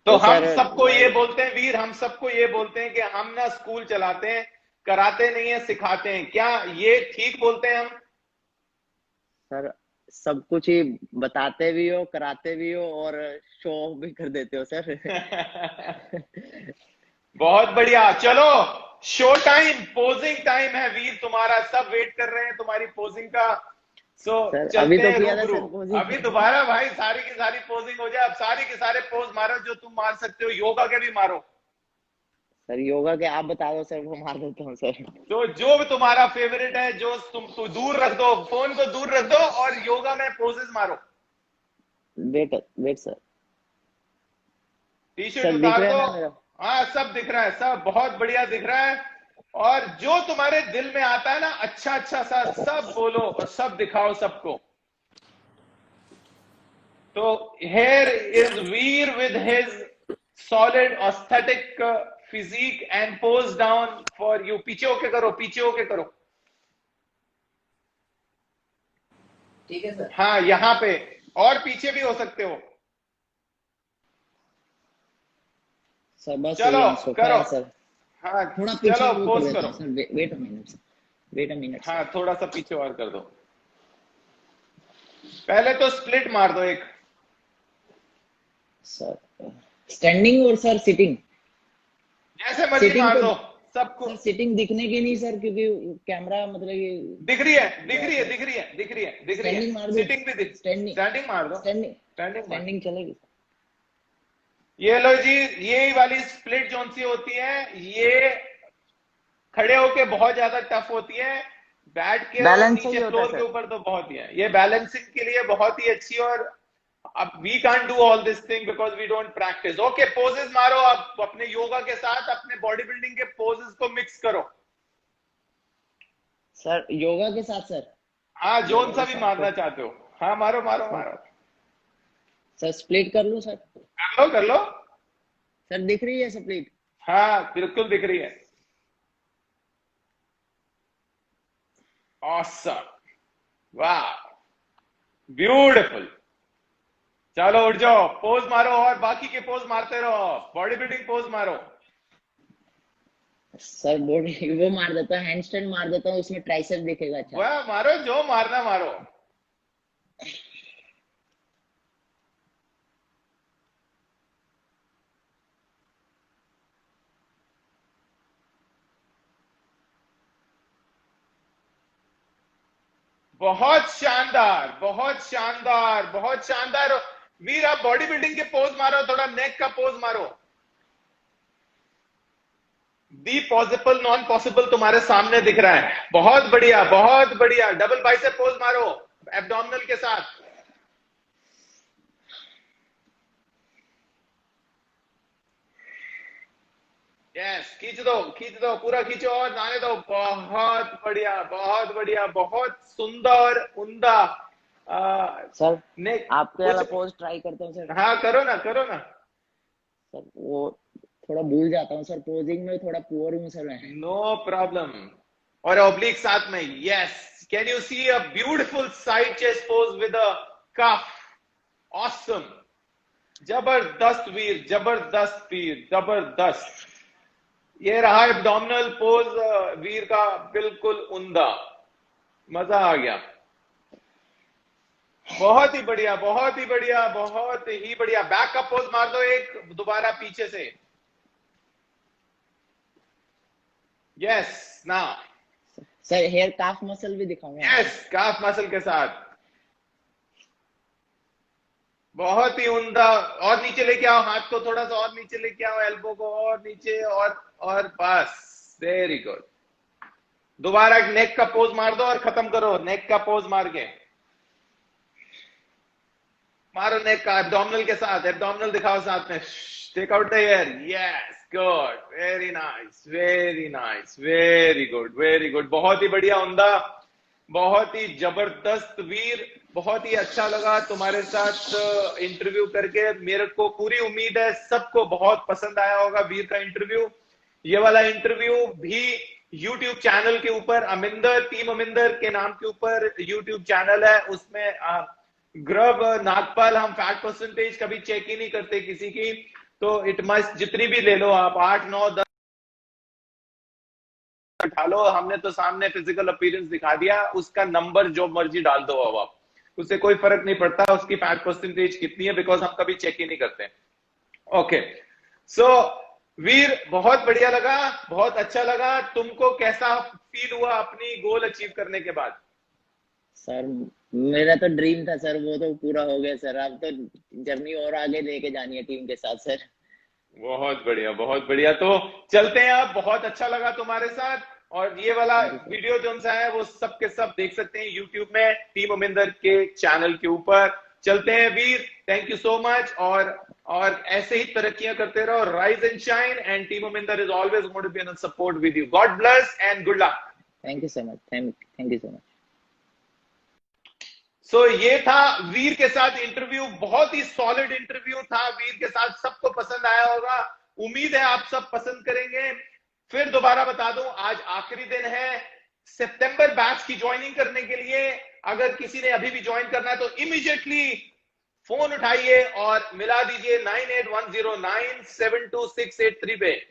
तो तो हम सर सबको मैं ये बोलते हैं वीर, हम सबको ये बोलते हैं कि हम ना स्कूल चलाते हैं, कराते नहीं है, सिखाते हैं, क्या ये ठीक बोलते हैं हम? सर सब कुछ ही बताते भी हो, कराते भी हो, और शो ऑफ भी कर देते हो सर। बहुत बढ़िया। चलो, शो टाइम, पोजिंग टाइम है वीर, तुम्हारा सब वेट कर रहे हैं तुम्हारी पोजिंग का। सो सर अभी चलते तो हैं किया था रूबरू। Sir posing. अभी दोबारा भाई सारी की सारी पोजिंग हो जाए, अब सारे के सारे पोज मारो जो तुम मार सकते हो, योगा के भी मारो। सर योगा के आप बता दो सर, वो मार देता हूँ सर। तो जो भी तुम्हारा फेवरेट है, जो तुम तो दूर रख दो, फोन को दूर रख दो और योगा में पोजेस मारो। Wait wait sir. T shirt sir दिख उतार रहा है दो। ना मेरा? हाँ, सब दिख रहा है, सब बहुत बढ़िया दिख रहा है। और जो तुम्हारे दिल में आता है ना अच्छा अच्छा सा, सब बोलो और सब दिखाओ सबको। तो here is Veer with his solid aesthetic physique and pose down for you। पीछे होके करो, पीछे होके करो। ठीक है सर। हाँ, यहाँ पे, और पीछे भी हो सकते हो। सर बस चलो ये सोफा करो। है सर, हाँ, थोड़ा पीछे चलो वो कर पोज देता करो। हूँ sir, wait a minute sir. Wait a minute हाँ, थोड़ा सा पीछे और कर दो। पहले तो स्प्लिट मार दो एक। सर। स्टैंडिंग और सर सिटिंग? जैसे मर्जी सिटिंग मार तो दो सबको। सर सिटिंग दिखने की नहीं सर, क्योंकि कैमरा मतलब ये दिख रही है, दिख रही है, दिख रही है, दिख रही है, दिख रही है। स्टैंडिंग मार दो। सिटिंग भी दिख। स्टैंडिंग स्टैंडिंग मार दो। स्टैंडिंग स्टैंडिंग मार। स्टैंडिंग चलेगी? ये लो जी, ये वाली स्प्लिट जोन सी होती है, ये खड़े होके बहुत ज्यादा टफ होती है, बैठ के और बैलेंस नीचे चाहिए होता है फ्लोर के सर। ऊपर तो बहुत ही है। ये बैलेंसिंग के लिए बहुत ही अच्छी। और अब we can't do all this thing because we don't practice. Okay, poses मारो आप अपने योगा के साथ, अपने बॉडी बिल्डिंग के पोजेस को मिक्स करो। सर योगा के साथ सर? हाँ, जोन योगा सा के भी साथ मारना तो चाहते हो? हाँ, मारो मारो सर, मारो। सर स्प्लिट कर लूं सर? कर लो, कर लो। सर दिख रही है स्प्लिट? हाँ, बिल्कुल दिख रही है। ऑसम, वाह, ब्यूटीफुल। चलो उठ जाओ, पोज मारो और बाकी के पोज मारते रहो, बॉडी बिल्डिंग पोज मारो। सर बॉडी वो मार देता हूँ, हैंडस्टैंड मार देता हूँ, उसमें ट्राइसेप दिखेगा अच्छा। वह मारो, जो मारना मारो। बहुत शानदार, बहुत शानदार, बहुत शानदार। वीर, आप बॉडी बिल्डिंग के पोज मारो, थोड़ा नेक का पोज मारो। दी पॉसिबल नॉन पॉसिबल तुम्हारे सामने दिख रहा है। बहुत बढ़िया, बहुत बढ़िया। डबल बाइसेप पोज मारो एब्डोमिनल के साथ। यस, खींच दो, पूरा खींचो और जाने दो। बहुत बढ़िया, बहुत बढ़िया, बहुत सुंदर, उम्दा। सर नेक आपके कुछ। वाला पोज ट्राई करता हूँ सर। हाँ, करो ना, करो ना। सर वो थोड़ा भूल जाता हूँ सर, पोजिंग में थोड़ा पुअर हूँ सर मैं। No problem. और ऑब्लिक साथ में। Yes, can you see a beautiful side chest pose with a cuff? Awesome, जबरदस्त वीर, जबरदस्त वीर, जबरदस्त। ये रहा एब्डोमिनल पोज वीर का, बिल्कुल उम्दा। मजा आ गया। बहुत ही बढ़िया, बहुत ही बढ़िया, बहुत ही बढ़िया। बैक का पोज मार दो एक दोबारा पीछे से। यस, ना। सर हेयर काफ मसल भी दिखाऊंगा। यस, काफ मसल के साथ। बहुत ही उम्दा। और नीचे लेके आओ, हाथ को थोड़ा सा और नीचे लेके आओ, एल्बो को और नीचे, और बस, वेरी गुड। दोबारा एक नेक का पोज मार दो और खत्म करो। नेक का पोज मार के मारो, नेक का एब्डोमिनल के साथ। एब्डोमिनल दिखाओ साथ में। Take out the air. Yes, good, very nice, very nice, very good, very good. बहुत ही बढ़िया, उम्दा, बहुत ही जबरदस्त वीर। बहुत ही अच्छा लगा तुम्हारे साथ इंटरव्यू करके। मेरे को पूरी उम्मीद है सबको बहुत पसंद आया होगा वीर का इंटरव्यू। ये वाला इंटरव्यू भी यूट्यूब चैनल के ऊपर, अमिंदर, टीम अमिंदर के नाम के ऊपर यूट्यूब चैनल है, उसमें ग्रब नागपाल, हम फैट परसेंटेज कभी चेक ही नहीं करते किसी की, तो इट मस्ट जितनी भी ले लो आप, 8, 9, 10 उठा लो। हमने तो सामने फिजिकल अपीयरेंस दिखा दिया, उसका नंबर जो मर्जी डाल दो अब आप, उससे कोई फर्क नहीं पड़ता उसकी फैट परसेंटेज कितनी है, बिकॉज हम कभी चेक ही नहीं करते। ओके, सो वीर, बहुत बढ़िया लगा, बहुत अच्छा लगा। तुमको कैसा फील हुआ अपनी गोल अचीव करने के बाद? सर मेरा तो ड्रीम था सर, वो तो पूरा हो गया सर। अब तो जर्नी और आगे लेके जानी है टीम के साथ सर। बहुत बढ़िया, बहुत बढ़िया। तो चलते हैं आप। बहुत अच्छा लगा तुम्हारे साथ। और ये वाला वीडियो जो सा है वो सब के सब देख सकते हैं यूट्यूब में, टीम अमिंदर के चैनल के ऊपर। चलते हैं Veer, thank you so much. और ऐसे ही तरक्कियां करते रहो, rise and shine, and team Aminder is always going to be in support with you. God bless and good luck. Thank you so much, thank you so much. So ये था वीर के साथ इंटरव्यू। बहुत ही सॉलिड इंटरव्यू था वीर के साथ, सबको पसंद आया होगा। उम्मीद है आप सब पसंद करेंगे। फिर दोबारा बता दूं, आज आखिरी दिन है सितंबर बैच की ज्वाइनिंग करने के लिए। अगर किसी ने अभी भी ज्वाइन करना है तो इमीडिएटली फोन उठाइए और मिला दीजिए 9810972683 पे।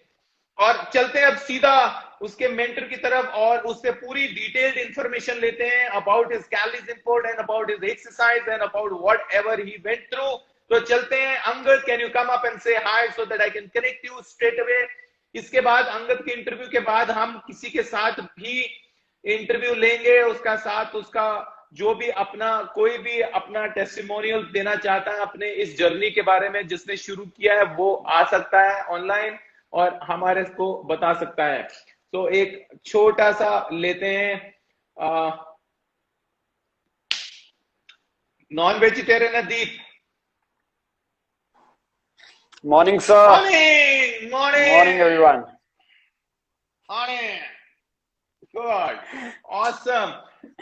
और चलते हैं अब सीधा उसके मेंटर की तरफ और उससे पूरी डिटेल्ड इंफॉर्मेशन लेते हैं about his calories input and about his exercise and about whatever he went through. तो चलते हैं Angad, can you come up and say hi so that I can connect you straight away. इसके बाद अंगद के interview के बाद हम किसी के साथ भी इंटरव्यू लेंगे, उसका साथ उसका जो भी अपना कोई भी अपना टेस्टिमोनियल देना चाहता है अपने इस जर्नी के बारे में जिसने शुरू किया है, वो आ सकता है ऑनलाइन और हमारे को बता सकता है। तो एक छोटा सा लेते हैं नॉन वेजिटेरियन है दीप। Morning, sir. Morning morning Morning, everyone. Morning. Good. Awesome.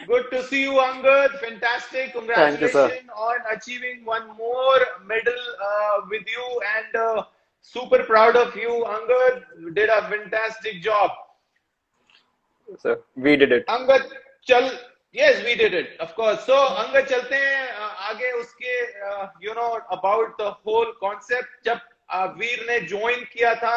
Good to see you, Angad. Fantastic. Thank you, Congratulations sir. on achieving one more medal with you and super proud of you, Angad. You did a fantastic job. Sir, we did it. Angad, chal. Yes, we did it. Of course. So, Angad, चलते हैं आगे उसके about the whole concept. जब वीर ने join किया था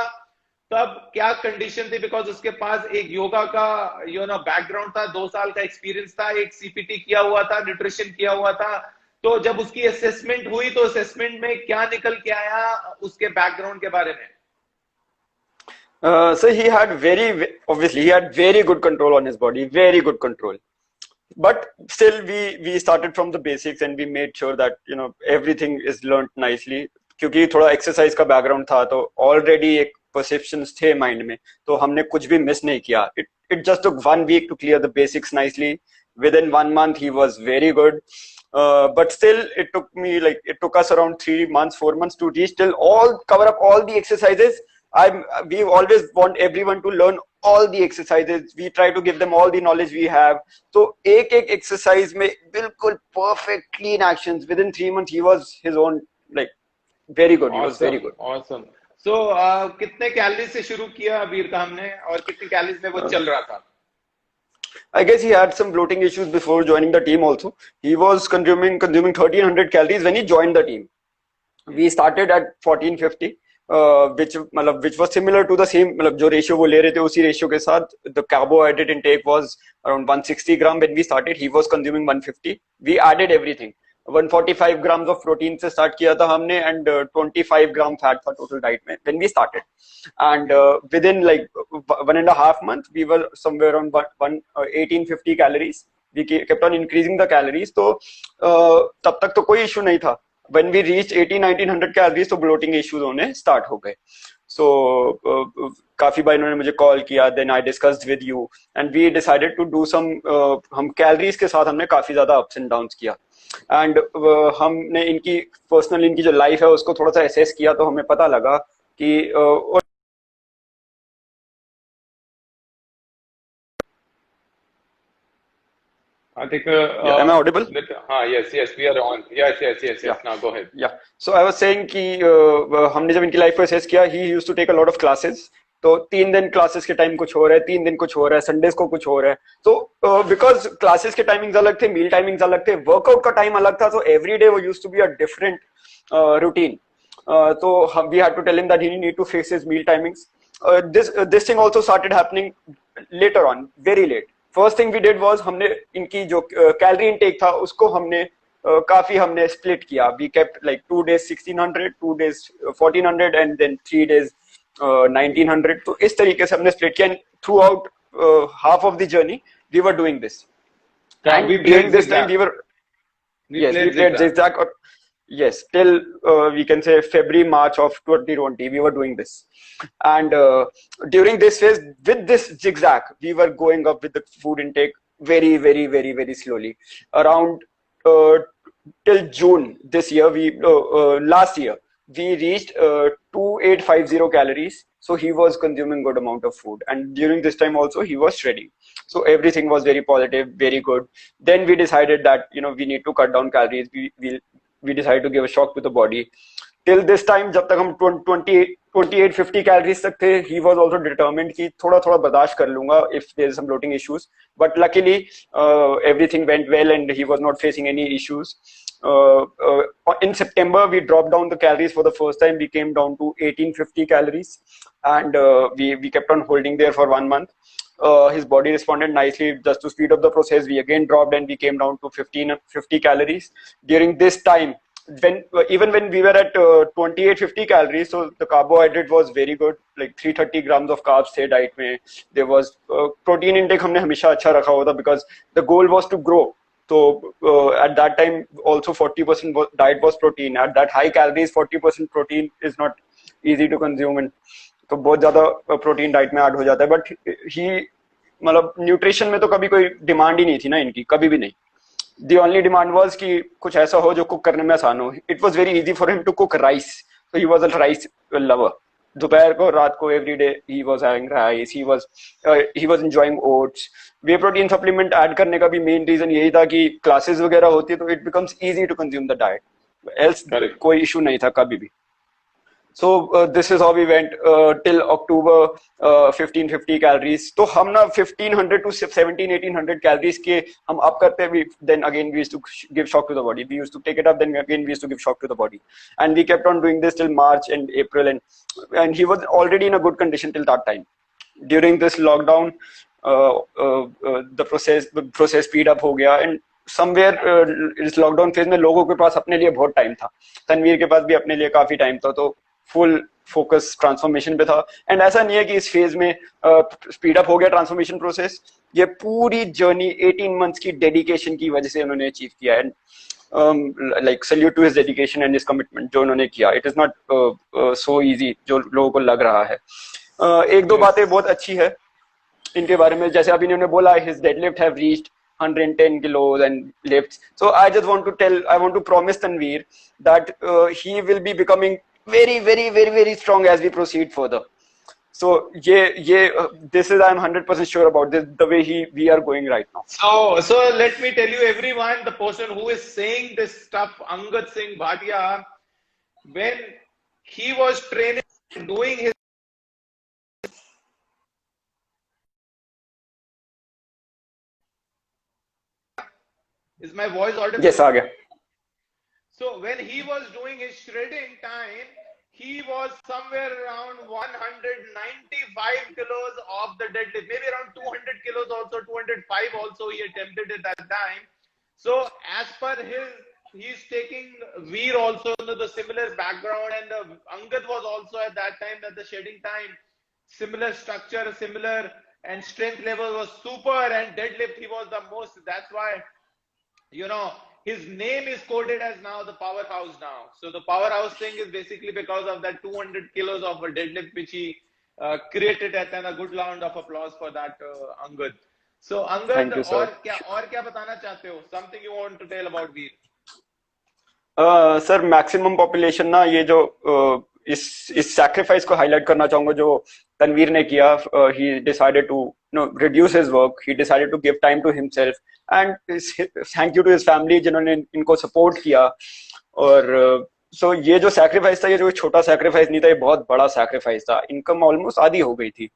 तब क्या कंडीशन थी, बिकॉज उसके पास एक योगा का बैकग्राउंड था, 2 साल का एक्सपीरियंस था, एक सीपीटी किया हुआ था, न्यूट्रिशन किया हुआ था। तो जब उसकी असेसमेंट हुई तो असेसमेंट में क्या निकल के आया उसके बैकग्राउंड के बारे में? So he had obviously he had very good control on his body, very good control. But still, we started from the basics and we made sure that everything is learned nicely. क्योंकि थोड़ा exercise का background था तो already एक perceptions थे mind में, तो हमने कुछ भी मिस नहीं किया. It just took 1 week to clear the basics nicely. Within 1 month he was very good. But still it took us around 3 months, 4 months to reach till cover up all the exercises. We always want everyone to learn all the exercises. We try to give them all the knowledge we have. So एक exercise में बिल्कुल perfect clean actions. Within 3 months he was his own very good. He was very good. Awesome. So कितने calories से शुरू किया वीर का हमने और कितने कैलोरीज में वो चल रहा था? I guess he had some bloating issues before joining the team also. He was consuming 1300 calories when he joined the team. We started at 1450, which was similar to the same, जो ratio वो ले रहे थे उसी ratio के साथ. The carbohydrate intake was around 160 gram when we started. He was consuming 150. We added everything. 145 grams of protein से start किया था हमने and 25 gram fat था total diet में when we started. And within 1.5 months we were somewhere around 1850 calories. We kept on increasing the calories. तो तब तक तो कोई issue नहीं था. When we reached 1900 calories तो bloating issues होने start हो गए. So काफी बार इन्होंने मुझे कॉल किया, then I discussed with you and we decided to do some हम calories के साथ हमने काफी ज्यादा ups and downs किया. एंड हमने इनकी पर्सनल इनकी जो लाइफ है उसको थोड़ा सा एसेस किया तो हमें पता लगा कि I think am I audible? Yes, we are on. Yes. Now go ahead. Yeah. So I was saying कि हमने जब इनकी लाइफ को एसेस किया, he used to take a lot of classes. तो 3 दिन क्लासेस के टाइम कुछ हो रहा है, 3 दिन कुछ हो रहा है, संडेज को कुछ हो रहा है. तो बिकॉज क्लासेस के टाइमिंग्स अलग थे, मील टाइमिंग्स अलग थे, वर्कआउट का टाइम अलग था, so every day वो used to be a different routine. So we had to tell him that he need to fix his meal timings. This thing also started happening later on, very late. First thing we did was हमने इनकी जो calorie intake था उसको हमने काफी हमने split किया. We kept 2 days 1600, 2 days 1400 and then 3 days 1900. तो इस तरीके से हमने स्प्लिट किया. Throughout half of the journey we were doing this. And during this time we played zigzag. Yes, till we can say February, March of 2020 we were doing this. And during this phase with this zigzag we were going up with the food intake very, very, very, very slowly. Around till June this year, last year we reached 2850 calories. So he was consuming good amount of food, and during this time also he was shredding. So everything was very positive, very good. Then we decided that we need to cut down calories. We decided to give a shock to the body. Till this time, जब तक हम 2850 calories तक थे, he was also determined कि थोड़ा थोड़ा बर्दाश्त कर लूंगा if there is some bloating issues. but luckily everything went well and he was not facing any issues. In September we dropped down the calories for the first time. We came down to 1850 calories, and we kept on holding there for 1 month. His body responded nicely. Just to speed up the process, we again dropped and we came down to 1550 calories. During this time, even when we were at 2850 calories, so the carbohydrate was very good, like 330 grams of carbs थे diet में. There was protein intake हमने हमेशा अच्छा रखा हुआ था because the goal was to grow. So at that time also 40% diet was protein. At that high calories 40% protein is not easy to consume, and तो बहुत ज्यादा प्रोटीन डाइट में ऐड हो जाता है. बट ही मतलब न्यूट्रिशन में तो कभी कोई डिमांड ही नहीं थी ना इनकी, कभी भी नहीं. द ओनली डिमांड वाज कि कुछ ऐसा हो जो कुक करने में आसान हो. It was very easy for him to cook rice, so he was a rice lover. दोपहर को रात को every day he was having rice, he was enjoying oats. Whey protein supplement add करने का भी मेन रीजन यही था कि क्लासेस वगैरह होती है तो it becomes easy to consume the diet. Else कोई इशू नहीं था कभी भी. So this is how we went till October. 1550 calories. तो हम ना 1500 to 1700-1800 calories के हम up करते हैं. Then again we used to give shock to the body. We used to take it up, then again we used to give shock to the body, and we kept on doing this till March and April, and he was already in a good condition till that time. During this lockdown, the process speed up हो गया, and somewhere इस lockdown phase में लोगों के पास अपने लिए बहुत time था. तनवीर के पास भी अपने लिए काफी टाइम था, तो फुल फोकस ट्रांसफॉर्मेशन पे था. एंड ऐसा नहीं है कि इस फेज में स्पीड अप हो गया ट्रांसफॉर्मेशन प्रोसेस. ये पूरी जर्नी 18 मंथ्स की डेडिकेशन की वजह से उन्होंने अचीव किया. And like salute to his dedication and his commitment जो उन्होंने किया. It is not so easy जो लोगों को लग रहा है. एक दो बातें बहुत अच्छी है इनके बारे में, जैसे अभी इन्होंने बोला his deadlift have reached 110 kilos and lifts. So I just want to promise Tanveer that he will be becoming very strong as we proceed further. So this is, I'm 100% sure about this, the way we are going right now. So let me tell you everyone, the person who is saying this stuff, Angad Singh Bhatia, when he was training, doing his Is my voice audible? Yes, aa gaya. So when he was doing his shredding time, he was somewhere around 195 kilos of the deadlift, maybe around 200 kilos also, 205 also he attempted at that time. So as per he's taking Veer also into the similar background, and Angad was also at that time at the shedding time, similar structure, similar, and strength level was super, and deadlift he was the most. That's why, you know, his name is coded as now the powerhouse now. So the powerhouse thing is basically because of that 200 kilos of a deadlift which he created, and a good round of applause for that, Angad. So Angad, Thank you, sir. और क्या बताना चाहते हो? Something you want to tell about Veer? Sir maximum population ना, ये जो इस sacrifice को हाईलाइट करना चाहूंगा जो तनवीर ने किया. He decided to reduce his work, he decided to give time to himself, and thank you to his family जिन्होंने इनको सपोर्ट किया. और सो ये जो सैक्रिफाइस था, ये जो छोटा सैक्रिफाइस नहीं था, ये बहुत बड़ा सैक्रिफाइस था. इनकम ऑलमोस्ट आधी हो गई थी.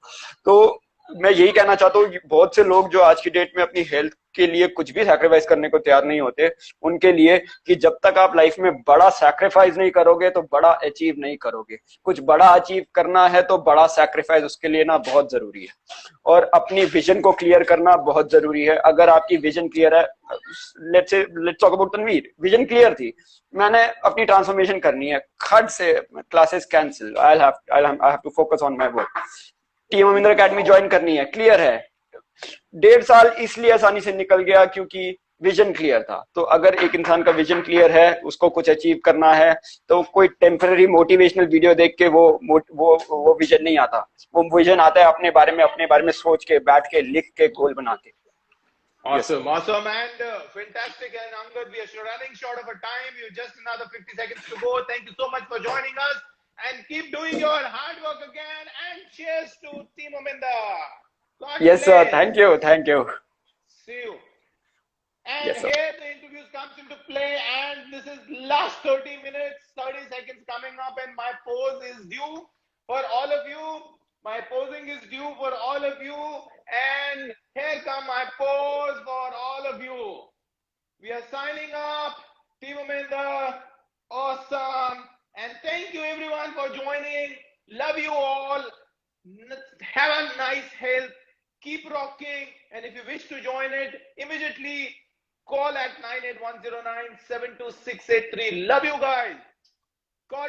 तो मैं यही कहना चाहता हूँ, बहुत से लोग जो आज की डेट में अपनी हेल्थ के लिए कुछ भी सैक्रिफाइस करने को तैयार नहीं होते, उनके लिए कि जब तक आप लाइफ में बड़ा सैक्रिफाइस नहीं करोगे तो बड़ा अचीव नहीं करोगे. कुछ बड़ा अचीव करना है तो बड़ा सैक्रिफाइस उसके लिए ना बहुत जरूरी है, और अपनी विजन को क्लियर करना बहुत जरूरी है. अगर आपकी विजन क्लियर है, let's talk about Tanveer. Vision clear थी, मैंने अपनी ट्रांसफॉर्मेशन करनी है, खट से classes cancel, I have to focus on my work, team Aminder academy join करनी है, क्लियर है. 1.5 साल इसलिए आसानी से निकल गया क्योंकि विजन क्लियर था. तो अगर एक इंसान का विजन क्लियर है, उसको कुछ अचीव करना है, तो कोई टेम्पररी मोटिवेशनल वीडियो देख के वो विजन नहीं आता. वो विजन आता है अपने बारे में सोच के, बैठ के, लिख के, गोल बना के. Awesome, awesome, and fantastic. And Angad, we are running short of a time. You just another 50 seconds to go. Thank you so much for joining us, and keep doing your hard work again. And cheers to Team Aminda. Yes, sir. Thank you. See you. And yes, here the interviews comes into play, and this is last 30 minutes, 30 seconds coming up, and my pose is due for all of you. My posing is due for all of you, and here come my pose for all of you. We are signing up. Team Aminda, awesome. And thank you everyone for joining. Love you all. Have a nice health. Keep rocking. And if you wish to join it, immediately call at 98109 72683. Love you guys. Call